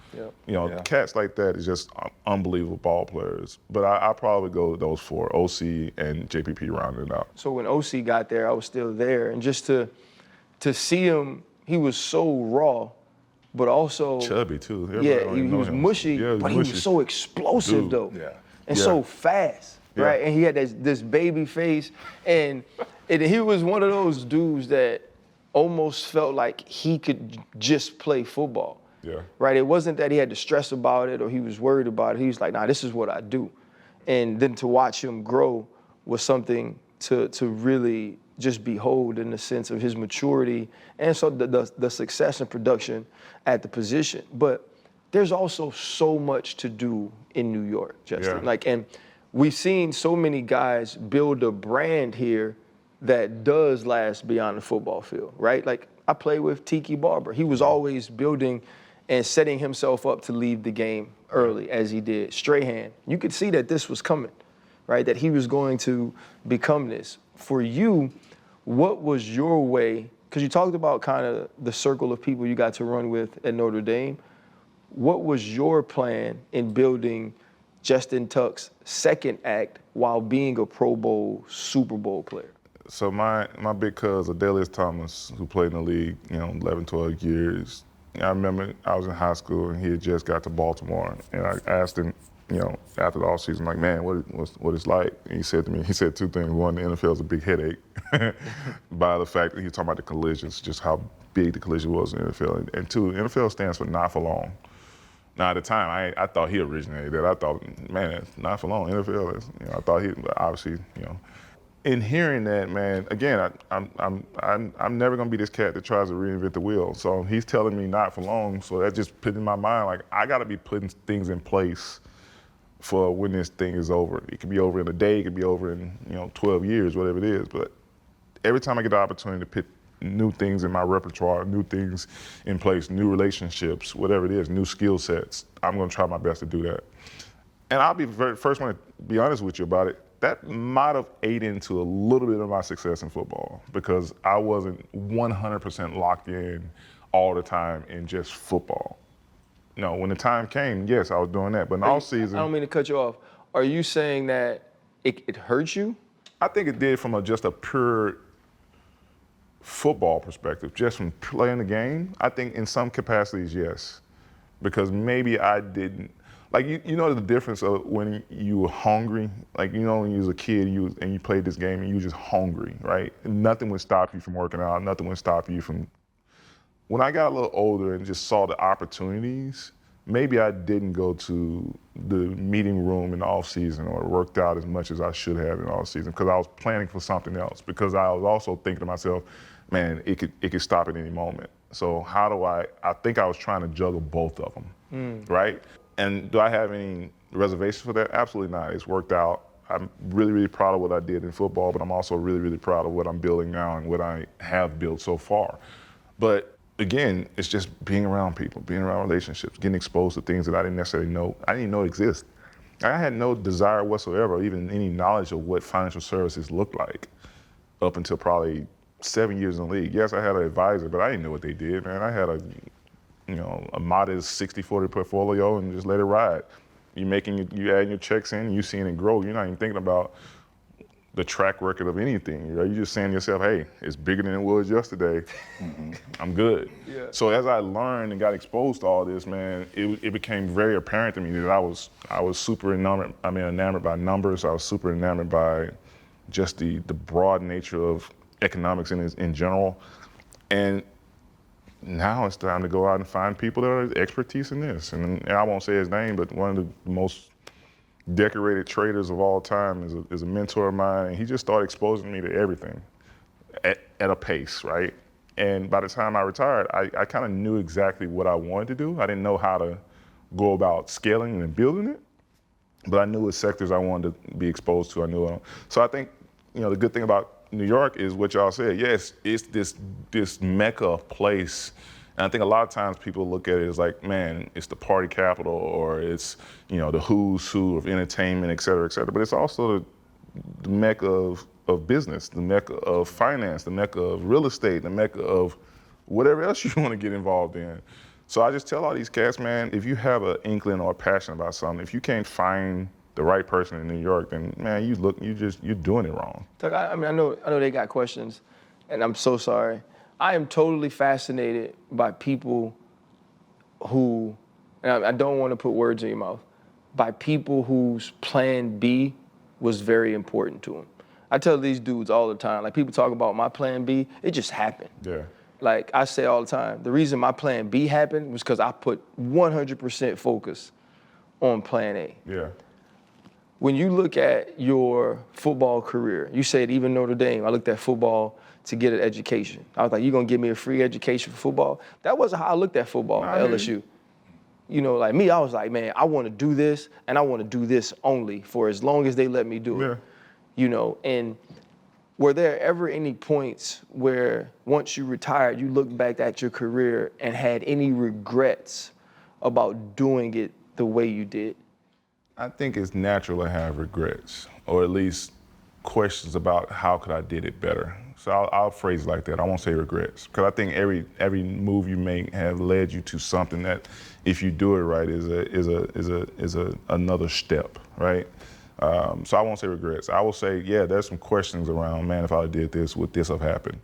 [SPEAKER 2] Yep.
[SPEAKER 5] Cats like that is just unbelievable ball players. But I probably go with those 4, OC and JPP rounding it out.
[SPEAKER 2] So when OC got there, I was still there, and just to see him, he was so raw, but also
[SPEAKER 5] Chubby too.
[SPEAKER 2] he was mushy, but he was so explosive
[SPEAKER 5] Dude.
[SPEAKER 2] though,
[SPEAKER 4] Yeah.
[SPEAKER 2] and so fast, right?
[SPEAKER 5] Yeah.
[SPEAKER 2] And he had this baby face, and he was one of those dudes that almost felt like he could just play football.
[SPEAKER 5] Yeah.
[SPEAKER 2] Right? It wasn't that he had to stress about it or he was worried about it. He was like, nah, this is what I do. And then to watch him grow was something to really just behold in the sense of his maturity and so the success and production at the position. But there's also so much to do in New York, Justin.
[SPEAKER 5] Yeah.
[SPEAKER 2] And we've seen so many guys build a brand here that does last beyond the football field, right? Like I played with Tiki Barber. He was always building and setting himself up to leave the game early as he did. Strahan, you could see that this was coming, right? That he was going to become this. For you, what was your way? Because you talked about kind of the circle of people you got to run with at Notre Dame. what was your plan in building Justin Tuck's second act while being a Pro Bowl, Super Bowl player?
[SPEAKER 5] So my big cousin, Adelius Thomas, who played in the league, 11, 12 years. I remember I was in high school and he had just got to Baltimore, and I asked him, after the offseason, like, man, what it's like? And he said to me, two things. One, the NFL is a big headache by the fact that he was talking about the collisions, just how big the collision was in the NFL. And two, NFL stands for not for long. Now, at the time, I thought he originated that. I thought, man, not for long. NFL is, I thought he, obviously, In hearing that, man, again, I'm never gonna be this cat that tries to reinvent the wheel. So he's telling me not for long. So that just put in my mind, like, I gotta be putting things in place for when this thing is over. It could be over in a day, it could be over in 12 years, whatever it is. But every time I get the opportunity to put new things in my repertoire, new things in place, new relationships, whatever it is, new skill sets, I'm gonna try my best to do that. And I'll be the very first one to be honest with you about it. That might have ate into a little bit of my success in football because I wasn't 100% locked in all the time in just football. No, when the time came, yes, I was doing that. But in all season,
[SPEAKER 2] I don't mean to cut you off. Are you saying that it hurt you?
[SPEAKER 5] I think it did from just a pure football perspective, just from playing the game. I think in some capacities, yes, because maybe I didn't. Like, you know the difference of when you were hungry, like, when you was a kid and you played this game and you were just hungry, right? And nothing would stop you from working out, nothing would stop you from. When I got a little older and just saw the opportunities, maybe I didn't go to the meeting room in the off season or worked out as much as I should have in the off season because I was planning for something else. Because I was also thinking to myself, man, it could stop at any moment. So how do I think I was trying to juggle both of them, right? And do I have any reservations for that? Absolutely not. It's worked out. I'm really, really proud of what I did in football, but I'm also really, really proud of what I'm building now and what I have built so far. But again, it's just being around people, being around relationships, getting exposed to things that I didn't necessarily know. I didn't even know exist. I had no desire whatsoever, even any knowledge of what financial services looked like up until probably 7 years in the league. Yes, I had an advisor, but I didn't know what they did, man. I had a modest 60-40 portfolio and just let it ride. You adding your checks in, you seeing it grow. You're not even thinking about the track record of anything. You're just saying to yourself, hey, it's bigger than it was yesterday. I'm good. Yeah. So as I learned and got exposed to all this, man, it became very apparent to me that I was super enamored by numbers. I was super enamored by just the broad nature of economics in general. And now it's time to go out and find people that are expertise in this. And I won't say his name, but one of the most decorated traders of all time is a mentor of mine. And he just started exposing me to everything at a pace, right? And by the time I retired, I kind of knew exactly what I wanted to do. I didn't know how to go about scaling and building it, but I knew what sectors I wanted to be exposed to. I knew. So I think, the good thing about New York is what y'all said. Yes, it's this mecca place. And I think a lot of times people look at it as like, man, it's the party capital or it's, the who's who of entertainment, et cetera, et cetera. But it's also the mecca of business, the mecca of finance, the mecca of real estate, the mecca of whatever else you want to get involved in. So I just tell all these cats, man, if you have an inkling or a passion about something, if you can't find the right person in New York, then man, you're doing it wrong.
[SPEAKER 2] Tuck, I know they got questions, and I'm so sorry. I am totally fascinated by people who, and I don't want to put words in your mouth, by people whose plan B was very important to them. I tell these dudes all the time, like people talk about my plan B, it just happened.
[SPEAKER 5] Yeah.
[SPEAKER 2] Like I say all the time, the reason my plan B happened was because I put 100% focus on plan A.
[SPEAKER 5] Yeah.
[SPEAKER 2] When you look at your football career, you said even Notre Dame, I looked at football to get an education. I was like, you gonna give me a free education for football? That wasn't how I looked at football at LSU. Like me, I was like, man, I wanna do this and I wanna do this only for as long as they let me do it. Yeah. And were there ever any points where once you retired, you looked back at your career and had any regrets about doing it the way you did?
[SPEAKER 5] I think it's natural to have regrets, or at least questions about how could I did it better. So I'll phrase it like that. I won't say regrets, because I think every move you make have led you to something that, if you do it right, is another step, right? So I won't say regrets. I will say, yeah, there's some questions around, man, if I did this, would this have happened?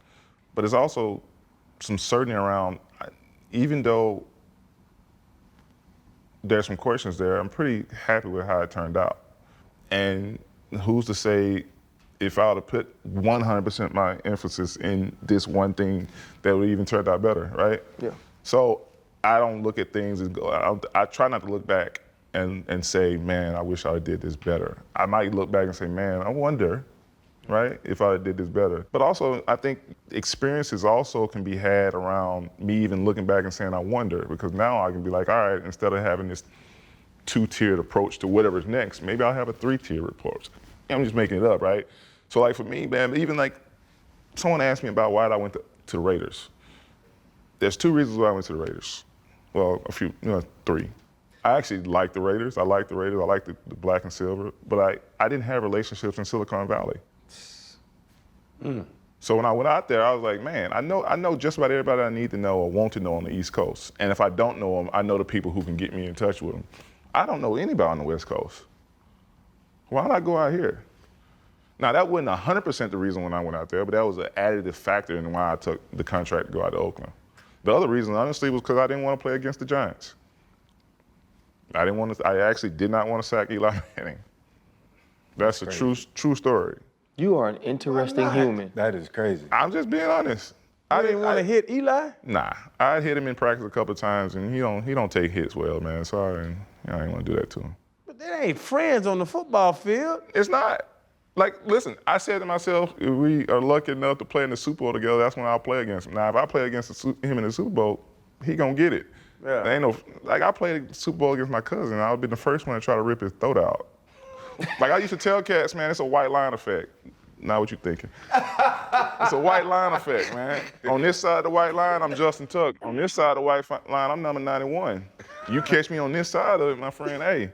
[SPEAKER 5] But there's also some certainty around, even though there's some questions there, I'm pretty happy with how it turned out. And who's to say, if I would have put 100% my emphasis in this one thing, that would even turn out better, right?
[SPEAKER 2] Yeah.
[SPEAKER 5] So I don't look at things as I try not to look back and say, man, I wish I did this better. I might look back and say, man, I wonder, right, if I did this better. But also, I think experiences also can be had around me even looking back and saying, I wonder, because now I can be like, all right, instead of having this 2-tiered approach to whatever's next, maybe I'll have a 3-tiered approach. I'm just making it up, right? So like for me, man, even like someone asked me about why I went to the Raiders. There's 2 reasons why I went to the Raiders. Well, a few, 3. I actually like the Raiders. I like the Raiders. I like the black and silver, but I didn't have relationships in Silicon Valley. So when I went out there, I was like, man, I know just about everybody I need to know or want to know on the East Coast. And if I don't know them, I know the people who can get me in touch with them. I don't know anybody on the West Coast. Why not go out here? Now, that wasn't 100% the reason when I went out there, but that was an additive factor in why I took the contract to go out to Oakland. The other reason, honestly, was because I didn't want to play against the Giants. I actually did not want to sack Eli Manning. That's a true story.
[SPEAKER 2] You are an interesting human.
[SPEAKER 4] That is crazy.
[SPEAKER 5] I'm just being honest.
[SPEAKER 3] I didn't want to hit Eli?
[SPEAKER 5] Nah, I hit him in practice a couple of times, and he don't take hits well, man. So I didn't want to do that to him.
[SPEAKER 3] But they ain't friends on the football field.
[SPEAKER 5] It's not. Like, listen, I said to myself, if we are lucky enough to play in the Super Bowl together, that's when I'll play against him. Now, if I play against him in the Super Bowl, he gonna get it.
[SPEAKER 3] Yeah.
[SPEAKER 5] There ain't no, like, I played the Super Bowl against my cousin, I would be the first one to try to rip his throat out. Like, I used to tell cats, man, it's a white line effect. Not what you thinking. It's a white line effect, man. On this side of the white line, I'm Justin Tuck. On this side of the white line, I'm number 91. You catch me on this side of it, my friend, hey.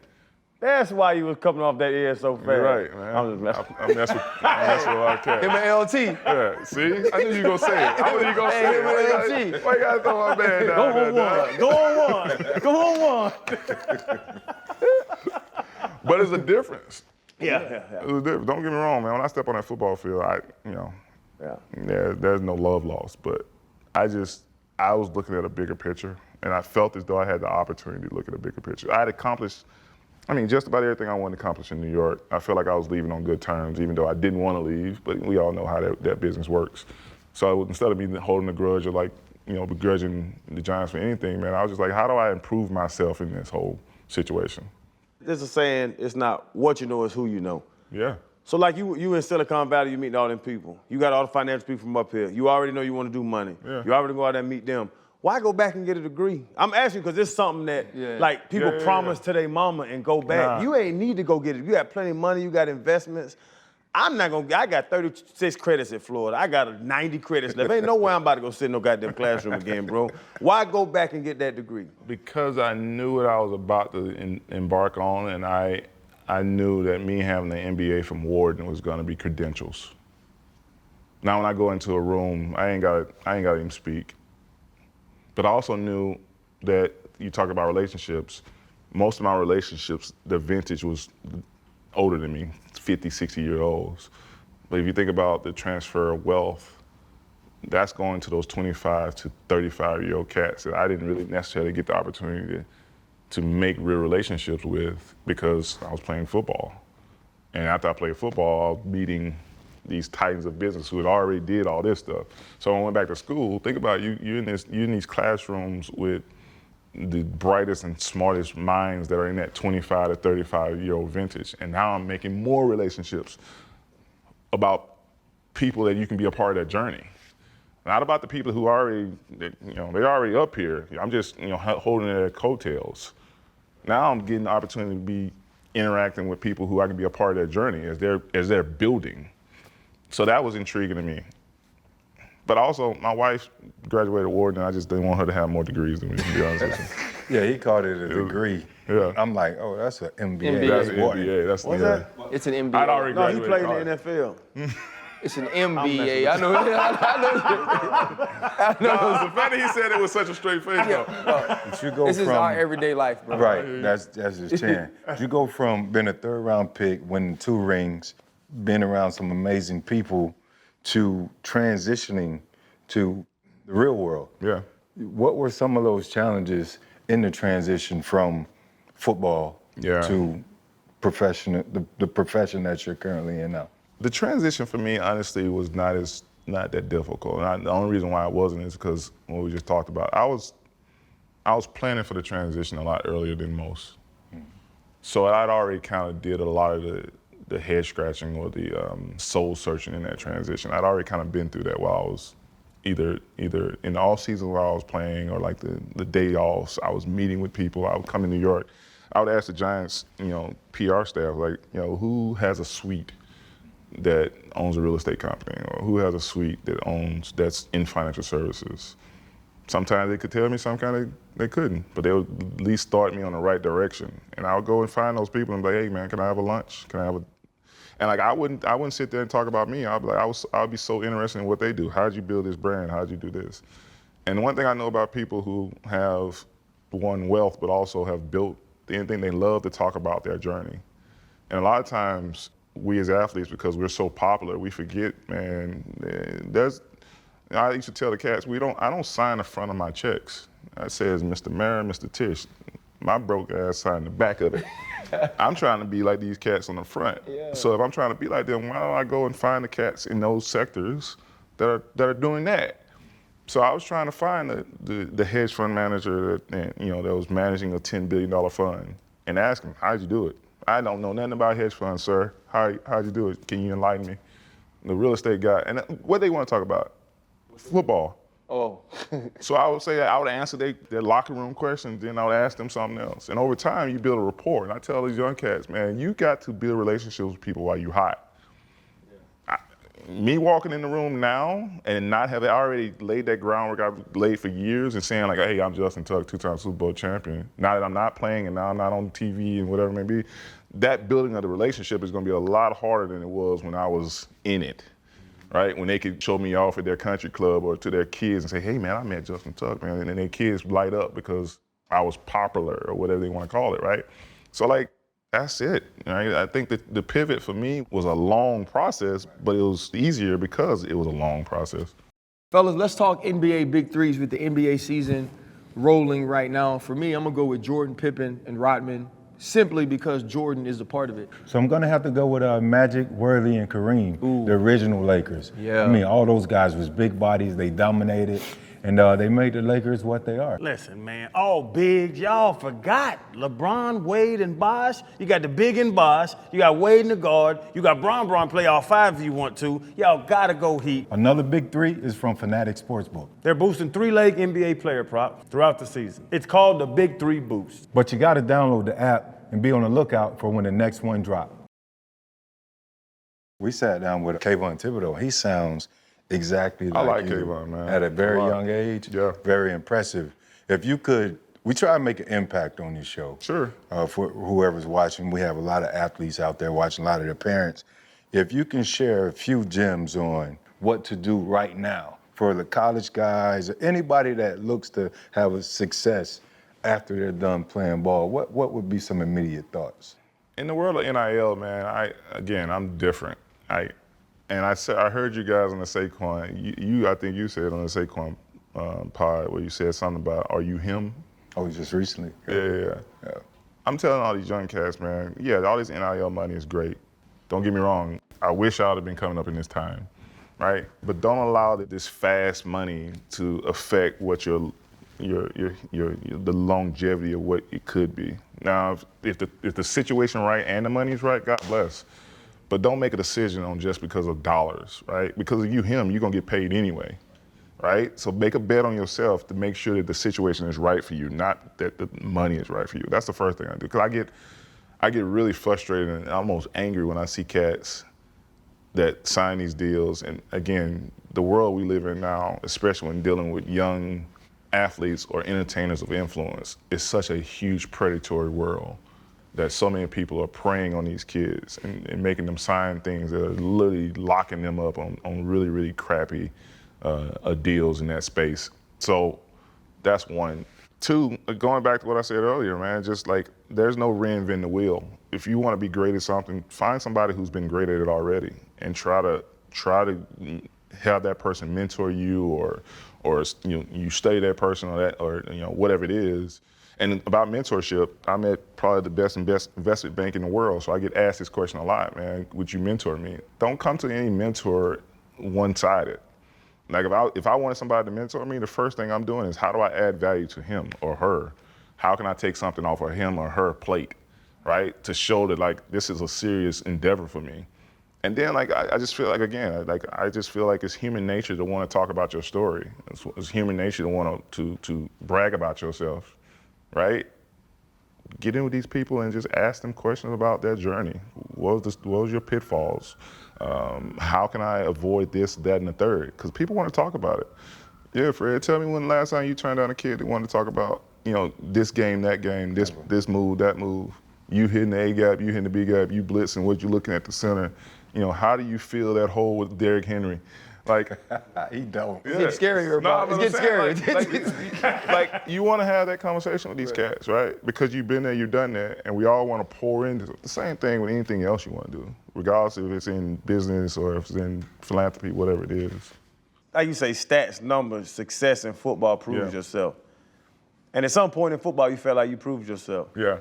[SPEAKER 3] That's why you was coming off that ear so fast.
[SPEAKER 5] You're right, man.
[SPEAKER 3] I'm just messing.
[SPEAKER 5] I'm messing with a lot of cats.
[SPEAKER 2] Him and LT.
[SPEAKER 5] Yeah, see? I knew you were gonna say it. I knew you were gonna say it. Why you gotta throw my man down?
[SPEAKER 7] Go on one.
[SPEAKER 5] But it's a difference.
[SPEAKER 7] Yeah.
[SPEAKER 5] It's a difference. Don't get me wrong, man. When I step on that football field, there's no love lost. But I was looking at a bigger picture, and I felt as though I had the opportunity to look at a bigger picture. I had accomplished, just about everything I wanted to accomplish in New York. I felt like I was leaving on good terms, even though I didn't want to leave, but we all know how that business works. So instead of me holding a grudge or begrudging the Giants for anything, man, I was just like, how do I improve myself in this whole situation?
[SPEAKER 3] There's a saying, it's not what you know, it's who you know.
[SPEAKER 5] Yeah.
[SPEAKER 3] So like you in Silicon Valley, you meeting all them people. You got all the financial people from up here. You already know you want to do money.
[SPEAKER 5] Yeah.
[SPEAKER 3] You already go out there and meet them. Why go back and get a degree? I'm asking because it's something that people promise to their mama and go back.
[SPEAKER 5] Nah.
[SPEAKER 3] You ain't need to go get it. You got plenty of money, you got investments. I got 36 credits at Florida. I got 90 credits left. Ain't no way I'm about to go sit in no goddamn classroom again, bro. Why go back and get that degree?
[SPEAKER 5] Because I knew what I was about to embark on, and I knew that me having an MBA from Wharton was gonna be credentials. Now when I go into a room, I ain't gotta even speak. But I also knew that you talk about relationships. Most of my relationships, the vintage was older than me, 50, 60-year-olds. But if you think about the transfer of wealth, that's going to those 25 to 35-year-old cats that I didn't really necessarily get the opportunity to make real relationships with because I was playing football. And after I played football, I was meeting these titans of business who had already did all this stuff. So when I went back to school, think about you're in these classrooms with the brightest and smartest minds that are in that 25 to 35-year-old vintage. And now I'm making more relationships about people that you can be a part of that journey. Not about the people who they're already up here. I'm just, holding their coattails. Now I'm getting the opportunity to be interacting with people who I can be a part of their journey as they're building. So that was intriguing to me. But also, my wife graduated Wharton, and I just didn't want her to have more degrees than me, to be honest with you.
[SPEAKER 4] Yeah, he called it a degree.
[SPEAKER 5] Yeah.
[SPEAKER 4] I'm like, oh, that's an MBA.
[SPEAKER 5] That's an MBA.
[SPEAKER 3] What's that?
[SPEAKER 2] It's an MBA.
[SPEAKER 5] I'd already
[SPEAKER 3] No, he
[SPEAKER 5] graduated
[SPEAKER 3] played in the NFL.
[SPEAKER 2] It's an MBA. I know. I know.
[SPEAKER 5] The fact that he said it with such a straight face, though.
[SPEAKER 4] But you go
[SPEAKER 2] This
[SPEAKER 4] from,
[SPEAKER 2] is our everyday life, bro.
[SPEAKER 4] right, that's his chin. You go from being a third-round pick, winning 2 rings, being around some amazing people, to transitioning to the real world.
[SPEAKER 5] Yeah.
[SPEAKER 4] What were some of those challenges in the transition from football to the profession that you're currently in now?
[SPEAKER 5] The transition for me, honestly, was not that difficult. And the only reason why it wasn't is because what we just talked about. I was planning for the transition a lot earlier than most. So I'd already kind of did a lot of the head scratching or the soul searching in that transition. I'd already kind of been through that while I was either in the off season while I was playing or like the day off. I was meeting with people. I would come to New York. I would ask the Giants, PR staff, like, who has a suite that owns a real estate company, or who has a suite that's in financial services. Sometimes they could tell me, sometimes they couldn't, but they would at least start me on the right direction. And I would go and find those people and be like, hey man, can I have a lunch? And like I wouldn't sit there and talk about me. I'd be like, I'd be so interested in what they do. How'd you build this brand? How'd you do this? And one thing I know about people who have won wealth, but also have built anything, they love to talk about their journey. And a lot of times, we as athletes, because we're so popular, we forget, man, I used to tell the cats, I don't sign the front of my checks. It says Mr. Mayor, Mr. Tish. My broke ass signed the back of it. I'm trying to be like these cats on the front. Yeah. So if I'm trying to be like them, why don't I go and find the cats in those sectors that are doing that? So I was trying to find the hedge fund manager that was managing a $10 billion fund and ask him, how'd you do it? I don't know nothing about hedge funds, sir. How'd you do it? Can you enlighten me? The real estate guy. And what they want to talk about? Football.
[SPEAKER 2] Oh.
[SPEAKER 5] So I would say that I would answer their locker room questions, then I would ask them something else. And over time, you build a rapport. And I tell these young cats, man, you got to build relationships with people while you're hot. Me walking in the room now and not having already laid that groundwork I've laid for years and saying like, hey, I'm Justin Tuck, 2-time Super Bowl champion. Now that I'm not playing and now I'm not on TV and whatever it may be, that building of the relationship is gonna be a lot harder than it was when I was in it, right? When they could show me off at their country club or to their kids and say, hey man, I met Justin Tuck, man. And then their kids light up because I was popular or whatever they wanna call it, right? So like, that's it. Right? I think that the pivot for me was a long process, but it was easier because it was a long process.
[SPEAKER 2] Fellas, let's talk NBA Big Threes with the NBA season rolling right now. For me, I'm gonna go with Jordan, Pippen, and Rodman, simply because Jordan is a part of it.
[SPEAKER 4] So I'm gonna have to go with Magic, Worthy, and Kareem, the original Lakers.
[SPEAKER 2] Yeah.
[SPEAKER 4] I mean, all those guys was big bodies, they dominated, and they made the Lakers what they are.
[SPEAKER 7] Listen, man, all big. Y'all forgot LeBron, Wade, and Bosh. You got the big and Bosh. You got Wade in the guard. You got Bron play all 5 if you want to. Y'all gotta go Heat.
[SPEAKER 4] Another big 3 is from Fanatics Sportsbook.
[SPEAKER 7] They're boosting 3-leg NBA player prop throughout the season. It's called the Big 3 Boost.
[SPEAKER 4] But you gotta download the app and be on the lookout for when the next one drops. We sat down with Kayvon Thibodeau. He sounds exactly like you.
[SPEAKER 5] Kayvon, man.
[SPEAKER 4] At a very young age, very impressive. If you could, we try to make an impact on this show.
[SPEAKER 5] Sure.
[SPEAKER 4] For whoever's watching, we have a lot of athletes out there watching, a lot of their parents. If you can share a few gems on what to do right now for the college guys, or anybody that looks to have a success after they're done playing ball, what would be some immediate thoughts?
[SPEAKER 5] In the world of NIL, man, I'm different. I heard you guys on the Saquon, I think you said on the Saquon pod where you said something about, are you him?
[SPEAKER 4] Oh, just recently?
[SPEAKER 5] Yeah. I'm telling all these young cats, man, all this NIL money is great. Don't get me wrong. I wish I would have been coming up in this time, right? But don't allow this fast money to affect what the longevity of what it could be. Now, if the situation right and the money's right, God bless. But don't make a decision on just because of dollars, right? Because of him, you're gonna get paid anyway, right? So make a bet on yourself to make sure that the situation is right for you, not that the money is right for you. That's the first thing I do. Because I get really frustrated and almost angry when I see cats that sign these deals. And again, the world we live in now, especially when dealing with young athletes or entertainers of influence, is such a huge predatory world. that so many people are preying on these kids and making them sign things that are literally locking them up on really, really crappy deals in that space. So that's one. Two, going back to what I said earlier, man, just like there's no reinventing the wheel. If you want to be great at something, find somebody who's been great at it already and try to have that person mentor you or you study that person or whatever it is. And about mentorship, I'm at probably the best investment bank in the world, so I get asked this question a lot, man, would you mentor me? Don't come to any mentor one-sided. Like if I wanted somebody to mentor me, the first thing I'm doing is how do I add value to him or her? How can I take something off of him or her plate, right? To show that like this is a serious endeavor for me. And then like I just feel like again, I just feel like it's human nature to want to talk about your story. It's human nature to want to brag about yourself, right? Get in with these people and just ask them questions about their journey. What was your pitfalls? How can I avoid this, that, and the third? Because people want to talk about it. Yeah, Fred, tell me when the last time you turned down a kid that wanted to talk about, this game, that game, this move, that move. You hitting the A gap, you hitting the B gap, you blitzing, what you looking at the center. How do you feel that hole with Derrick Henry? Like,
[SPEAKER 4] he don't.
[SPEAKER 2] It's getting scarier, bro. It's getting scary.
[SPEAKER 5] Like you want to have that conversation with these cats, right? Because you've been there, you've done that, and we all want to pour into it. The same thing with anything else you want to do, regardless if it's in business or if it's in philanthropy, whatever it is.
[SPEAKER 3] Like you say, stats, numbers, success in football proves yourself. And at some point in football, you felt like you proved yourself.
[SPEAKER 5] Yeah.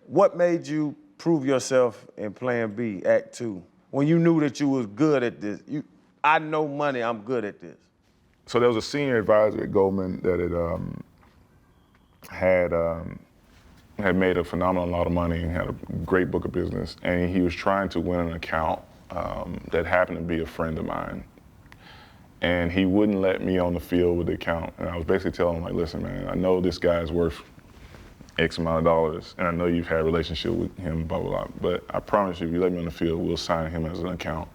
[SPEAKER 3] What made you prove yourself in Plan B, Act 2, when you knew that you was good at this? I know money, I'm good at this.
[SPEAKER 5] So there was a senior advisor at Goldman that had made a phenomenal amount of money and had a great book of business, and he was trying to win an account that happened to be a friend of mine. And he wouldn't let me on the field with the account. And I was basically telling him, like, listen, man, I know this guy is worth X amount of dollars, and I know you've had a relationship with him, blah, blah, blah. But I promise you, if you let me on the field, we'll sign him as an account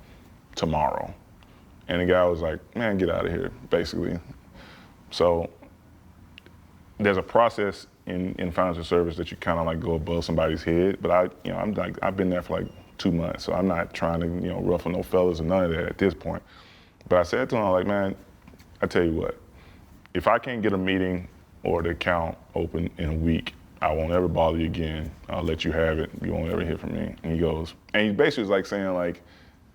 [SPEAKER 5] tomorrow. And the guy was like, man, get out of here, basically. So there's a process in financial service that you kind of like go above somebody's head. But I've been there for like 2 months, so I'm not trying to, ruffle no feathers or none of that at this point. But I said to him, like, man, I tell you what, if I can't get a meeting or the account open in a week, I won't ever bother you again. I'll let you have it. You won't ever hear from me. And he goes, and he basically was like saying like,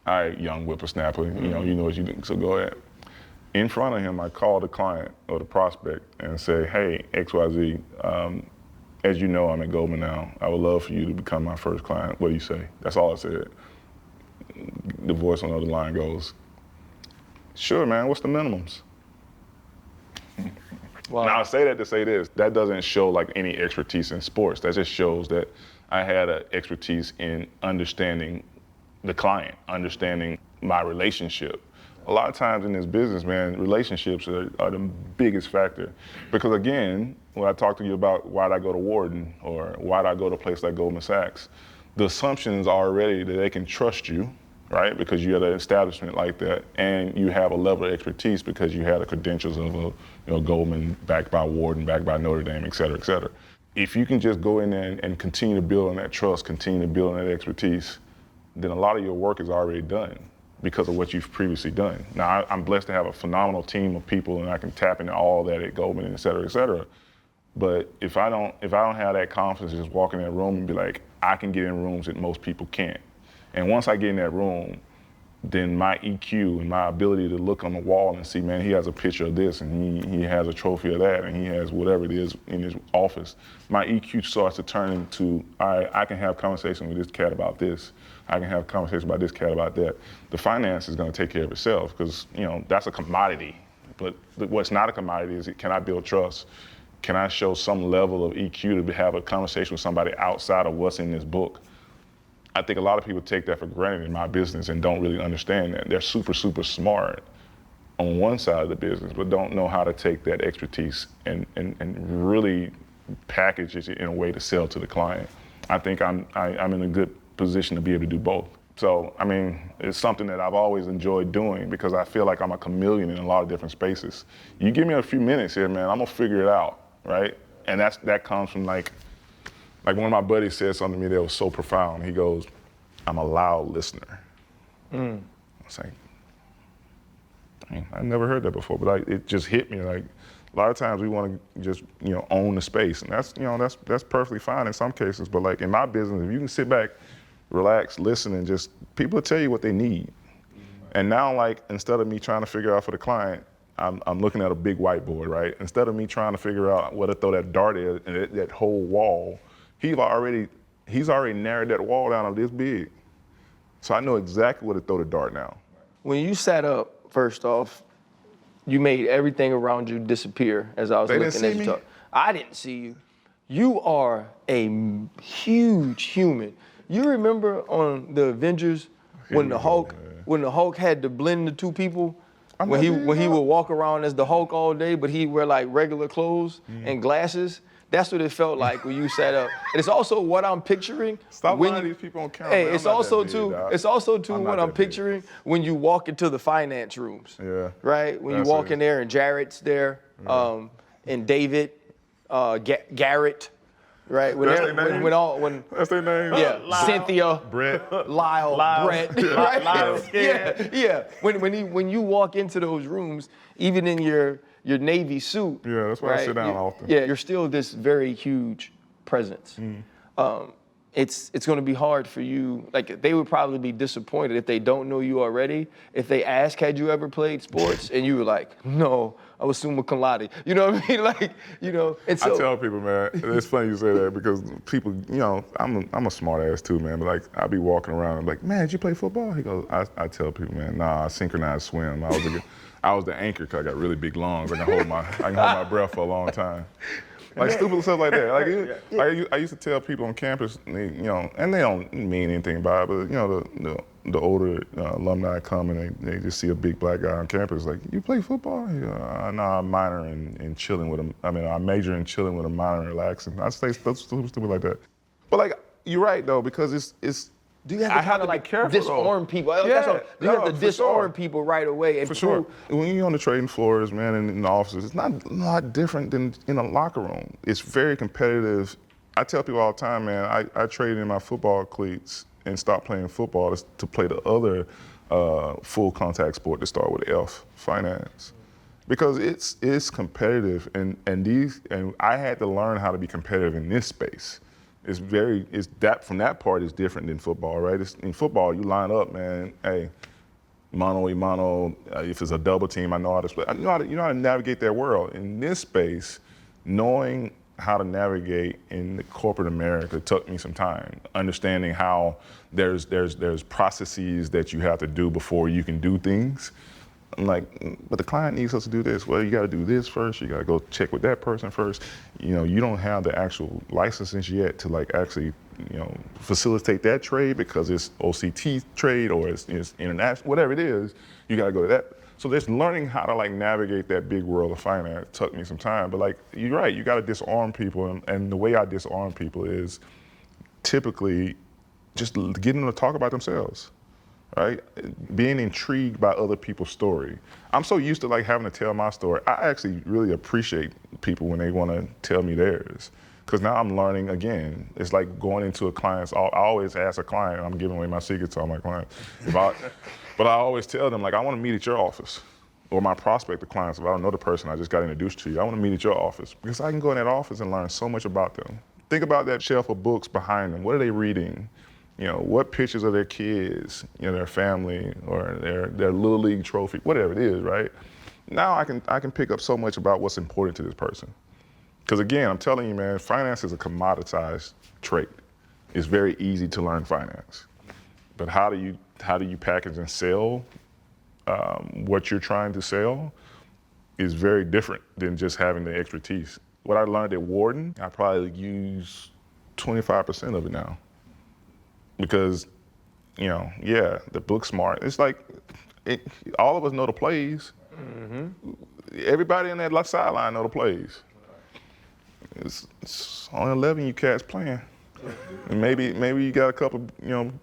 [SPEAKER 5] all right, young whippersnapper, you know what you do, so go ahead. In front of him, I called the client or the prospect and say, hey, XYZ, as you know, I'm at Goldman now. I would love for you to become my first client. What do you say? That's all I said. The voice on the other line goes, sure, man, what's the minimums? Wow. Now, I say that to say this. That doesn't show like any expertise in sports. That just shows that I had an expertise in understanding the client, understanding my relationship. A lot of times in this business, man, relationships are the biggest factor. Because again, when I talk to you about why did I go to Wharton or why did I go to a place like Goldman Sachs, the assumption is already that they can trust you, right? Because you're at an establishment like that, and you have a level of expertise because you have the credentials of a Goldman, backed by Wharton, backed by Notre Dame, et cetera, et cetera. If you can just go in there and continue to build on that trust, continue to build on that expertise, then a lot of your work is already done because of what you've previously done. Now, I'm blessed to have a phenomenal team of people, and I can tap into all that at Goldman, et cetera, et cetera. But if I don't have that confidence to just walk in that room and be like, I can get in rooms that most people can't. And once I get in that room, then my EQ and my ability to look on the wall and see, man, he has a picture of this and he has a trophy of that and he has whatever it is in his office, my EQ starts to turn into, all right, I can have conversation with this cat about this. I can have conversation about this cat about that. The finance is going to take care of itself because, that's a commodity. But what's not a commodity is, can I build trust? Can I show some level of EQ to have a conversation with somebody outside of what's in this book? I think a lot of people take that for granted in my business and don't really understand that. They're super, super smart on one side of the business, but don't know how to take that expertise and really package it in a way to sell to the client. I think I'm in a good position to be able to do both. So, I mean, it's something that I've always enjoyed doing because I feel like I'm a chameleon in a lot of different spaces. You give me a few minutes here, man, I'm gonna figure it out, right? And that comes from like Like one of my buddies said something to me that was so profound. He goes, I'm a loud listener. I was like, dang, I never heard that before, but it just hit me. Like a lot of times we want to just, own the space, and that's perfectly fine in some cases. But like in my business, if you can sit back, relax, listen, and just people will tell you what they need. And now, like, instead of me trying to figure out for the client, I'm looking at a big whiteboard, right? Instead of me trying to figure out where to throw that dart is and that whole wall, he's already narrowed that wall down to this big. So I know exactly where to throw the dart now.
[SPEAKER 2] When you sat up, first off, you made everything around you disappear as I was
[SPEAKER 5] They
[SPEAKER 2] looking
[SPEAKER 5] didn't see
[SPEAKER 2] at you
[SPEAKER 5] me?
[SPEAKER 2] talk. I didn't see you. You are a huge human. You remember on the Avengers when the Hulk had to blend the two people? When he would walk around as the Hulk all day, but he wear like regular clothes and glasses. That's what it felt like when you sat up. And it's also what I'm picturing.
[SPEAKER 5] Stop
[SPEAKER 2] when
[SPEAKER 5] lying to
[SPEAKER 2] you-
[SPEAKER 5] these people on camera.
[SPEAKER 2] Hey,
[SPEAKER 5] man.
[SPEAKER 2] it's
[SPEAKER 5] I'm not
[SPEAKER 2] also
[SPEAKER 5] that big,
[SPEAKER 2] too.
[SPEAKER 5] dog.
[SPEAKER 2] It's also too
[SPEAKER 5] I'm not
[SPEAKER 2] what I'm
[SPEAKER 5] that big.
[SPEAKER 2] picturing when you walk into the finance rooms.
[SPEAKER 5] Yeah.
[SPEAKER 2] Right. When
[SPEAKER 5] That's
[SPEAKER 2] you walk
[SPEAKER 5] it.
[SPEAKER 2] in there and Jarrett's there, and David, Garrett. Right. When
[SPEAKER 5] That's
[SPEAKER 2] they're-
[SPEAKER 5] their
[SPEAKER 2] when
[SPEAKER 5] names? That's their name?
[SPEAKER 2] yeah, Cynthia,
[SPEAKER 5] Brett.
[SPEAKER 2] Lyle, Brett, right?
[SPEAKER 3] Lyle,
[SPEAKER 2] yeah. When you walk into those rooms, even in your Navy suit,
[SPEAKER 5] Yeah, that's why I
[SPEAKER 2] right,
[SPEAKER 5] sit down often.
[SPEAKER 2] Yeah, you're still this very huge presence. It's going to be hard for you. Like they would probably be disappointed if they don't know you already. If they ask, had you ever played sports, and you were like, no, I was summa cum laude. You know what I mean? Like, And so,
[SPEAKER 5] I tell people, man, it's funny you say that because people, I'm a smart ass too, man. But like, I be walking around and like, man, did you play football? He goes, I tell people, man, nah, I synchronized swim. I was the anchor because I got really big lungs. I can hold my breath for a long time. Like stupid stuff like that. Like I used to tell people on campus, and they don't mean anything by it, but the older alumni come and they just see a big black guy on campus, like, you play football? No, I minor in chilling with him. I major in chilling with a minor in relaxing. I say stuff stupid like that. But like, you're right though, because it's.
[SPEAKER 2] do you have to kind of like
[SPEAKER 5] careful,
[SPEAKER 2] disarm people?
[SPEAKER 5] Yeah,
[SPEAKER 2] You have to
[SPEAKER 5] for
[SPEAKER 2] disarm
[SPEAKER 5] sure.
[SPEAKER 2] people right away. And
[SPEAKER 5] For sure. When you're on the trading floors, man, and in the offices, it's not a lot different than in a locker room. It's very competitive. I tell people all the time, man, I traded in my football cleats and stopped playing football to play the other full contact sport to start with F, finance. Because it's competitive, and I had to learn how to be competitive in this space. From that part is different than football, right? In football, you line up, man. Hey, mano a mano. If it's a double team, I know how to split. You know how to navigate that world. In this space, knowing how to navigate in the corporate America took me some time. Understanding how there's processes that you have to do before you can do things. I'm like, but the client needs us to do this. Well, you got to do this first. You got to go check with that person first. You don't have the actual licenses yet to like actually, facilitate that trade because it's OCT trade or it's international, whatever it is. You got to go to that. So there's learning how to like navigate that big world of finance took me some time. But like, you're right, you got to disarm people. And the way I disarm people is typically just getting them to talk about themselves. Right? Being intrigued by other people's story. I'm so used to like having to tell my story. I actually really appreciate people when they want to tell me theirs. Because now I'm learning again. It's like going into a client's, I always ask a client, I'm giving away my secrets to all my clients. But I always tell them, like, I want to meet at your office. Or my prospective clients, if I don't know the person, I just got introduced to you, I want to meet at your office. Because I can go in that office and learn so much about them. Think about that shelf of books behind them. What are they reading? What pictures of their kids, their family, or their little league trophy, whatever it is, right? Now I can pick up so much about what's important to this person. Because again, I'm telling you, man, finance is a commoditized trait. It's very easy to learn finance, but how do you package and sell what you're trying to sell is very different than just having the expertise. What I learned at Wharton, I probably use 25% of it now. Because, the book smart. It's like all of us know the plays. Mm-hmm. Everybody in that sideline know the plays. It's only 11 you cats playing. And maybe you got a couple,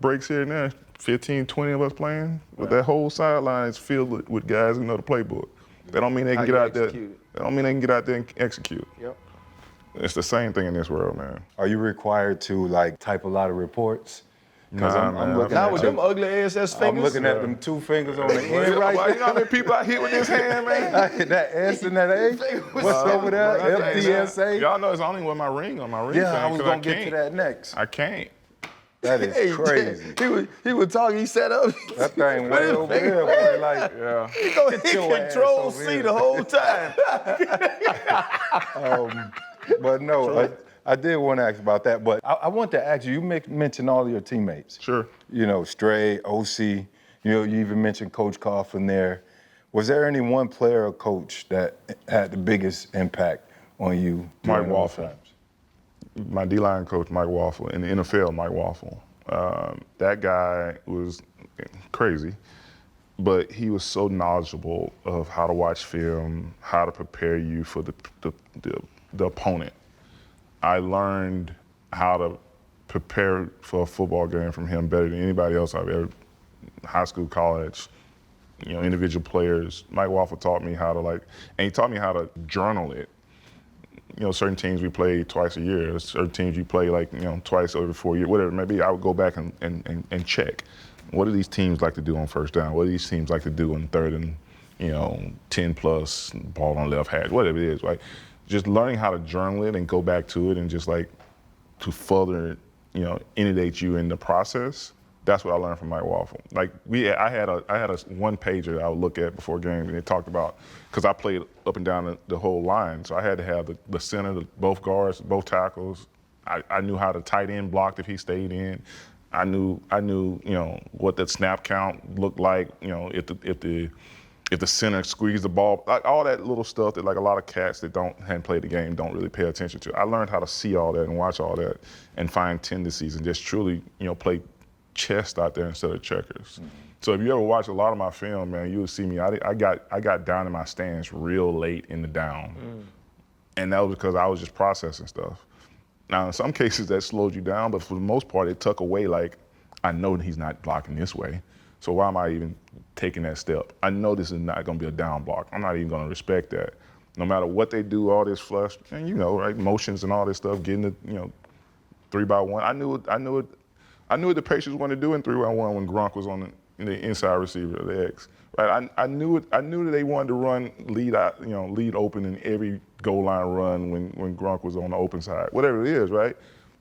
[SPEAKER 5] breaks here and there. 15, 20 of us playing. But that whole sideline is filled with guys who know the playbook. That don't mean they can get out there. That don't mean they can get out there and execute.
[SPEAKER 2] Yep.
[SPEAKER 5] It's the same thing in this world, man.
[SPEAKER 4] Are you required to like type a lot of reports? Because
[SPEAKER 5] Nah,
[SPEAKER 4] I'm
[SPEAKER 5] man.
[SPEAKER 4] looking
[SPEAKER 2] Now
[SPEAKER 4] at
[SPEAKER 2] with
[SPEAKER 4] them,
[SPEAKER 2] them ugly ASS
[SPEAKER 4] I'm
[SPEAKER 2] fingers.
[SPEAKER 4] looking at them 2 fingers on the end
[SPEAKER 5] Well,
[SPEAKER 4] right
[SPEAKER 5] you know how many people I hit with this hand, man?
[SPEAKER 4] I hit that S and that A. What's over there? FDSA.
[SPEAKER 5] Y'all know it's only with my ring on my ring.
[SPEAKER 4] Yeah,
[SPEAKER 5] thing,
[SPEAKER 4] I was
[SPEAKER 5] 'cause
[SPEAKER 4] gonna get to
[SPEAKER 5] can't.
[SPEAKER 4] that next.
[SPEAKER 5] I can't.
[SPEAKER 4] That is
[SPEAKER 2] Hey,
[SPEAKER 4] crazy.
[SPEAKER 2] He was talking. He set up.
[SPEAKER 4] That thing way over there, boy. Like,
[SPEAKER 5] Yeah.
[SPEAKER 2] He go hit
[SPEAKER 4] your ass
[SPEAKER 2] Control
[SPEAKER 4] over
[SPEAKER 2] C
[SPEAKER 4] here.
[SPEAKER 2] the whole time.
[SPEAKER 4] but no, I did want to ask about that. But I want to ask you. You mentioned all of your teammates.
[SPEAKER 5] Sure.
[SPEAKER 4] You know, Stray, OC. You know, you even mentioned Coach Coughlin there. Was there any one player or coach that had the biggest impact on you?
[SPEAKER 5] Mike
[SPEAKER 4] during those
[SPEAKER 5] Waffle.
[SPEAKER 4] times?
[SPEAKER 5] My D-line coach, Mike Waffle, in the NFL, Mike Waffle. That guy was crazy, but he was so knowledgeable of how to watch film, how to prepare you for the opponent. I learned how to prepare for a football game from him better than anybody else I've ever, high school, college, you know, individual players. Mike Waffle taught me how to and he taught me how to journal it. You know, certain teams we play twice a year. Certain teams you play twice every 4 years, whatever it may be. I would go back and check. What do these teams like to do on first down? What do these teams like to do on 3rd and 10 plus, ball on left hash, whatever it is, right? Just learning how to journal it and go back to it and just to further, inundate you in the process. That's what I learned from Mike Waffle. I had a 1-pager I would look at before games, and it talked about, because I played up and down the whole line, so I had to have the center, both guards, both tackles. I knew how the tight end blocked if he stayed in. I knew what the snap count looked like. If the center squeezed the ball, all that little stuff that a lot of cats that hadn't played the game don't really pay attention to. I learned how to see all that and watch all that and find tendencies and just truly play chess out there instead of checkers. Mm-hmm. So if you ever watch a lot of my film, man, you will see me. I got down in my stance real late in the down, and that was because I was just processing stuff. Now in some cases that slowed you down, but for the most part it took away I know he's not blocking this way, so why am I even taking that step? I know this is not going to be a down block. I'm not even going to respect that. No matter what they do, all this flush and right, motions and all this stuff, getting the 3x1. I knew what the Patriots wanted to do in 3-1 when Gronk was on the inside receiver, the X. Right? I knew that they wanted to run lead open in every goal line run when Gronk was on the open side. Whatever it is, right?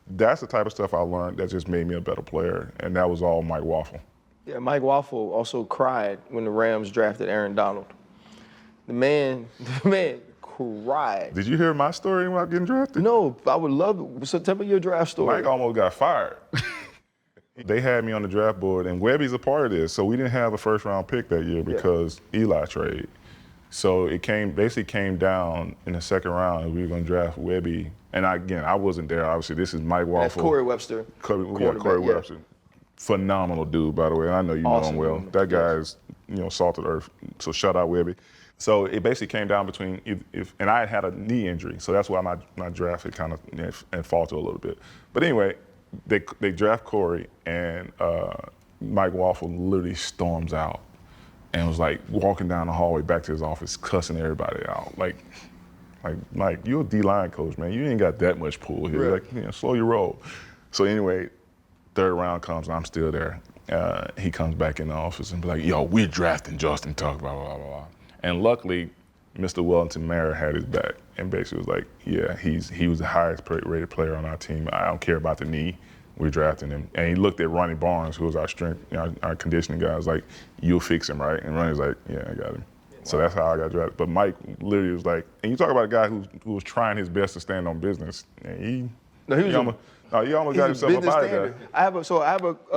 [SPEAKER 5] That's the type of stuff I learned that just made me a better player, and that was all Mike Waffle.
[SPEAKER 2] Yeah, Mike Waffle also cried when the Rams drafted Aaron Donald. The man cried.
[SPEAKER 5] Did you hear my story about getting drafted?
[SPEAKER 2] No, I would love it. So tell me your draft story.
[SPEAKER 5] Mike almost got fired. They had me on the draft board, and Webby's a part of this. So we didn't have a first-round pick that year because Eli trade. So it basically came down in the second round, and we were going to draft Webby. And I wasn't there. Obviously, this is Mike Waffle.
[SPEAKER 2] That's Corey Webster.
[SPEAKER 5] Corey Webster. Phenomenal dude, by the way. And I know you know him well. That guy is, salt of the earth. So shout out Webby. So it basically came down between and I had a knee injury, so that's why my draft had kind of faltered a little bit. But anyway, they draft Corey, and Mike Waffle literally storms out and was walking down the hallway back to his office, cussing everybody out. Mike, you're a D-line coach, man. You ain't got that much pull here.
[SPEAKER 2] Right.
[SPEAKER 5] Slow your roll. So anyway, 3rd round comes, and I'm still there. He comes back in the office and be like, yo, we're drafting Justin Tuck, blah, blah, blah, blah. And luckily, Mr. Wellington Mara had his back and basically was like, yeah, he was the highest rated player on our team. I don't care about the knee. We're drafting him. And he looked at Ronnie Barnes, who was our strength, our conditioning guy. I was like, you'll fix him, right? And Ronnie's like, yeah, I got him. Wow. So that's how I got drafted. But Mike literally was like, and you talk about a guy who was trying his best to stand on business. And he almost got himself up out of there.
[SPEAKER 2] I have a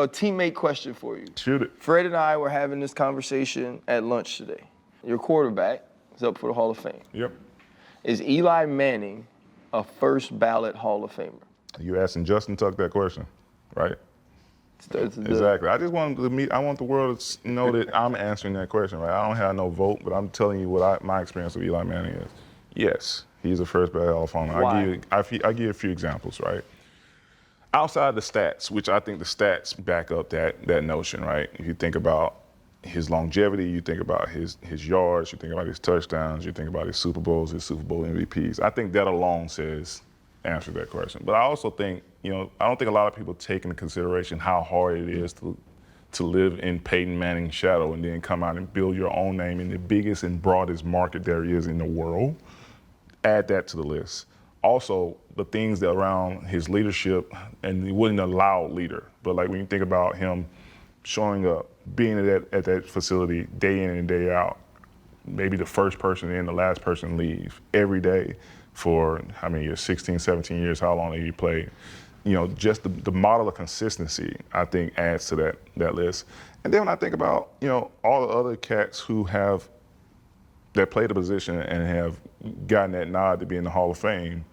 [SPEAKER 2] teammate question for you.
[SPEAKER 5] Shoot it.
[SPEAKER 2] Fred and I were having this conversation at lunch today. Your quarterback is up for the Hall of Fame.
[SPEAKER 5] Yep.
[SPEAKER 2] Is Eli Manning a first ballot Hall of Famer?
[SPEAKER 5] You asking Justin Tuck that question, right?
[SPEAKER 2] Exactly.
[SPEAKER 5] I just want the world to know that I'm answering that question, right? I don't have no vote, but I'm telling you what my experience with Eli Manning is. Yes, he's a first ballot Hall of Famer.
[SPEAKER 2] Why?
[SPEAKER 5] I give you a few examples, right? Outside the stats, which I think the stats back up that notion, right? If you think about his longevity, you think about his yards, you think about his touchdowns, you think about his Super Bowls, his Super Bowl MVPs. I think that alone says answer that question. But I also think, I don't think a lot of people take into consideration how hard it is to live in Peyton Manning's shadow and then come out and build your own name in the biggest and broadest market there is in the world. Add that to the list. Also, the things that around his leadership, and he wasn't a loud leader, but like when you think about him showing up, being at that facility day in and day out, maybe the first person in, the last person leave every day for how many years, 16, 17 years, how long did he play? Just the model of consistency, I think, adds to that list. And then when I think about, all the other cats that play the position and have gotten that nod to be in the Hall of Fame,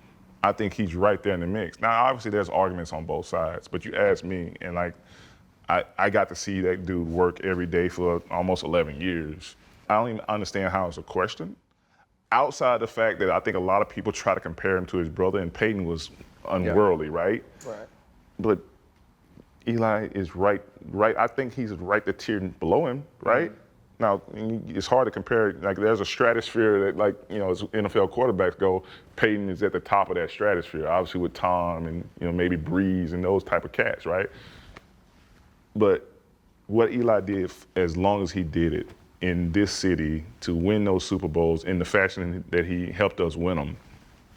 [SPEAKER 5] I think he's right there in the mix. Now, obviously, there's arguments on both sides, but you ask me, and I got to see that dude work every day for almost 11 years. I don't even understand how it's a question. Outside the fact that I think a lot of people try to compare him to his brother, and Peyton was unworldly, right?
[SPEAKER 2] Right.
[SPEAKER 5] But Eli is right. I think he's right the tier below him, right? Mm-hmm. Now, it's hard to compare. Like, there's a stratosphere that, as NFL quarterbacks go, Peyton is at the top of that stratosphere, obviously with Tom and, maybe Breeze and those type of cats, right? But what Eli did, as long as he did it in this city to win those Super Bowls in the fashion that he helped us win them,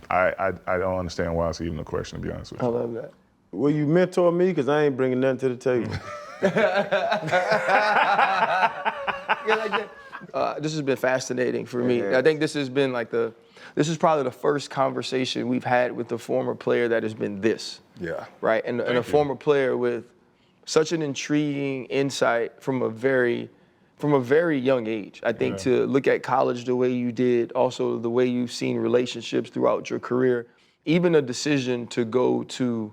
[SPEAKER 5] I don't understand why it's even a question, to be honest with you.
[SPEAKER 3] I love that. Will you mentor me? Because I ain't bringing nothing to the table.
[SPEAKER 2] This has been fascinating for me. I think this has been this is probably the first conversation we've had with a former player that has been this.
[SPEAKER 4] Yeah.
[SPEAKER 2] Right? And a former player with such an intriguing insight from a very young age. I think to look at college the way you did, also the way you've seen relationships throughout your career, even a decision to go to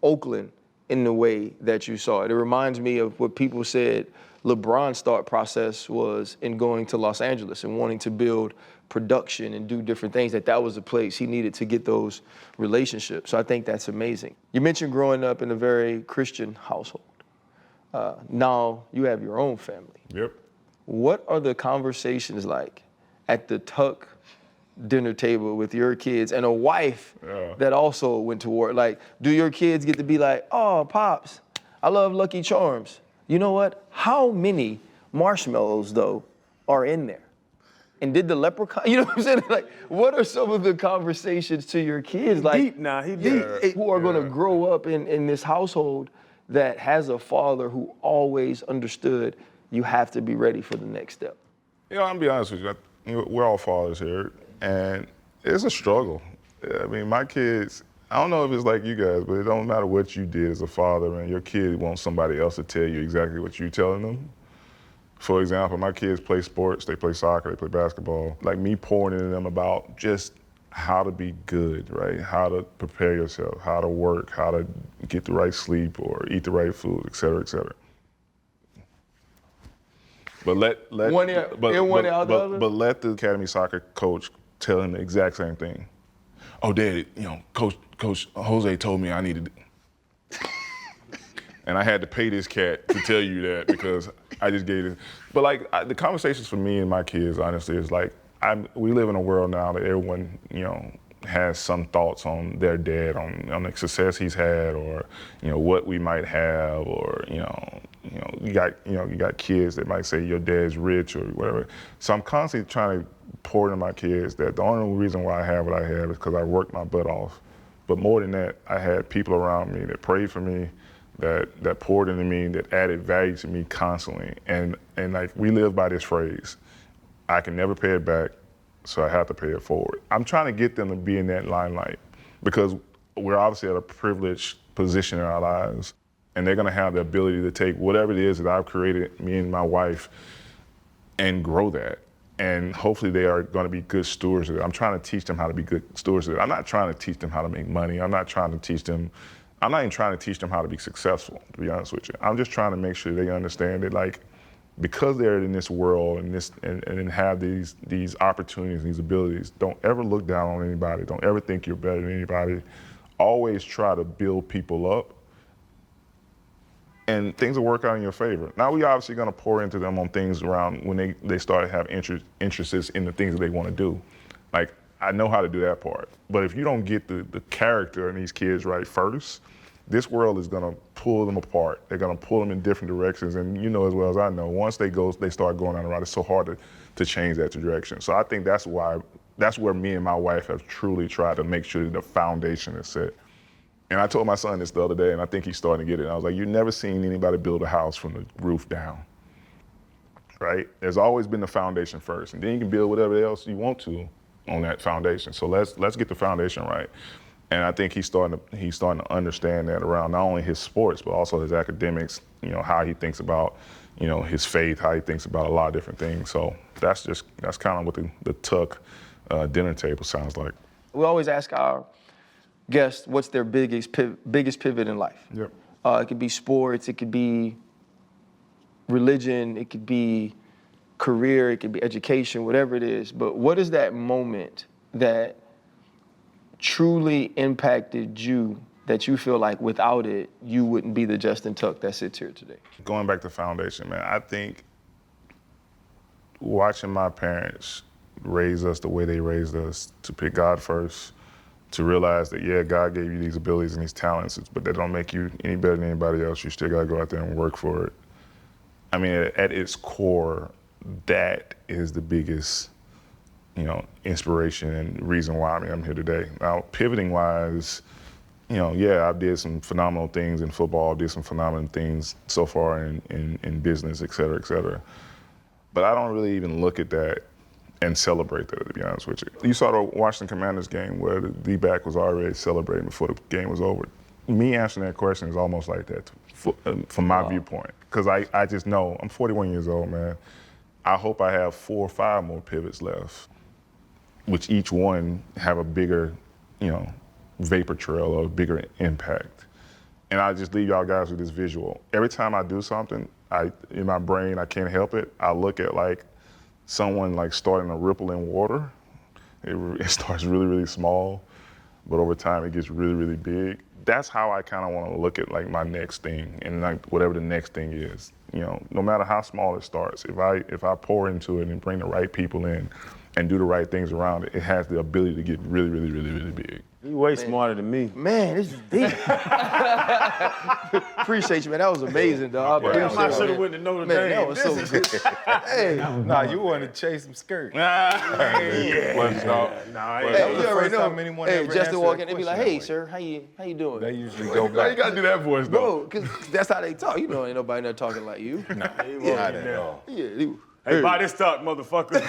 [SPEAKER 2] Oakland in the way that you saw it. It reminds me of what people said LeBron's thought process was in going to Los Angeles and wanting to build production and do different things, that was a place he needed to get those relationships. So I think that's amazing. You mentioned growing up in a very Christian household. Now you have your own family.
[SPEAKER 5] Yep.
[SPEAKER 2] What are the conversations like at the Tuck dinner table with your kids and a wife that also went to war? Like, do your kids get to be like, oh, Pops, I love Lucky Charms. You know what? How many marshmallows, though, are in there? And did the leprechaun, you know what I'm saying? Like, what are some of the conversations to your kids? Like,
[SPEAKER 3] Deep now, he deep.
[SPEAKER 2] Who are going to grow up in this household that has a father who always understood you have to be ready for the next step?
[SPEAKER 5] I'm gonna be honest with you. We're all fathers here, and it's a struggle. I mean, my kids, I don't know if it's like you guys, but it don't matter what you did as a father, man. Your kid wants somebody else to tell you exactly what you're telling them. For example, my kids play sports, they play soccer, they play basketball. Like me pouring into them about just how to be good, right? How to prepare yourself, how to work, how to get the right sleep or eat the right food, et cetera, et cetera. But let the academy soccer coach tell him the exact same thing. Oh, Dad, Coach Jose told me I needed it. And I had to pay this cat to tell you that because I just gave it. But the conversations for me and my kids, honestly, is we live in a world now that everyone, has some thoughts on their dad, on the success he's had, or what we might have, or you got kids that might say your dad's rich or whatever. So I'm constantly trying to pour into my kids that the only reason why I have what I have is because I worked my butt off. But more than that, I had people around me that prayed for me, that poured into me, that added value to me constantly. And we live by this phrase, I can never pay it back, so I have to pay it forward. I'm trying to get them to be in that limelight because we're obviously at a privileged position in our lives, and they're gonna have the ability to take whatever it is that I've created, me and my wife, and grow that. And hopefully they are gonna be good stewards of it. I'm trying to teach them how to be good stewards of it. I'm not trying to teach them how to make money. I'm not even trying to teach them how to be successful, to be honest with you. I'm just trying to make sure they understand that, because they're in this world and have these opportunities, these abilities, don't ever look down on anybody. Don't ever think you're better than anybody. Always try to build people up, and things will work out in your favor. Now, we obviously gonna pour into them on things around when they start to have interests in the things that they wanna do. I know how to do that part. But if you don't get the character in these kids right first, this world is gonna pull them apart. They're gonna pull them in different directions. And you know as well as I know, once they start going down the route, it's so hard to change that direction. So I think that's where me and my wife have truly tried to make sure that the foundation is set. And I told my son this the other day, and I think he's starting to get it. I was like, you've never seen anybody build a house from the roof down, right? There's always been the foundation first, and then you can build whatever else you want to on that foundation. So let's get the foundation right. And I think he's starting to understand that around not only his sports, but also his academics, you know, how he thinks about, you know, his faith, how he thinks about a lot of different things. So that's kind of what the Tuck dinner table sounds like.
[SPEAKER 2] We always ask our guests what's their biggest pivot in life.
[SPEAKER 5] Yep.
[SPEAKER 2] It could be sports, it could be religion, it could be career, it could be education, whatever it is. But what is that moment that truly impacted you that you feel like without it, you wouldn't be the Justin Tuck that sits here today?
[SPEAKER 5] Going back to foundation, man, I think watching my parents raise us the way they raised us, to put God first, to realize that, yeah, God gave you these abilities and these talents, but that don't make you any better than anybody else. You still gotta go out there and work for it. I mean, at its core, that is the biggest, you know, inspiration and reason why I'm here today. Now, pivoting wise, you know, yeah, I did some phenomenal things in football, did some phenomenal things so far in business, et cetera, et cetera. But I don't really even look at that and celebrate that, to be honest with you. You saw the Washington Commanders game where the D-back was already celebrating before the game was over. Me answering that question is almost like that from my viewpoint. Because I just know, I'm 41 years old, man. I hope I have 4 or 5 more pivots left, which each one have a bigger, you know, vapor trail or a bigger impact. And I just leave y'all guys with this visual. Every time I do something, in my brain, I can't help it. I look at like someone like starting a ripple in water. It starts really, really small, but over time it gets really, really big. That's how I kind of want to look at like my next thing, and like whatever the next thing is. You know, no matter how small it starts, if I pour into it and bring the right people in and do the right things around it, it has the ability to get really, really, really, really big.
[SPEAKER 3] You way smarter than me.
[SPEAKER 2] Man, this is deep. Appreciate you, man. That was amazing, dog.
[SPEAKER 3] I should have went to Notre Dame.
[SPEAKER 2] That was so good. Hey.
[SPEAKER 4] Nah, you wanted to chase some skirts.
[SPEAKER 2] Hey, you already know. Hey, Justin walk in and be like, "Hey, sir, how you doing?"
[SPEAKER 4] They usually go
[SPEAKER 5] Why you
[SPEAKER 4] back.
[SPEAKER 5] gotta do that voice though?
[SPEAKER 2] Bro, because that's how they talk. You know, ain't nobody there talking like you.
[SPEAKER 4] Nah, not at all.
[SPEAKER 2] Yeah.
[SPEAKER 3] Hey, buy this stock, motherfucker.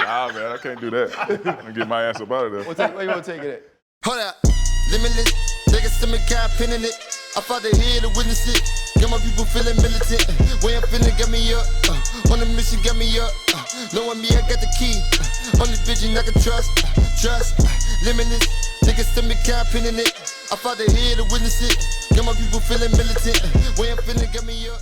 [SPEAKER 5] Nah, man, I can't do that. I'm gonna get my ass up out of there.
[SPEAKER 2] Where you want to take it at?
[SPEAKER 6] Hold up, limitless, niggas to me kind pinning it. I fought the head to witness it. Got my people feeling militant. Way I'm feeling got me up. On the mission got me up. Knowing me, I got the key. Only vision I can trust. Limitless, niggas to me kind pinning it. I fought the head to witness it. Got my people feeling militant. Way I'm feeling got me up.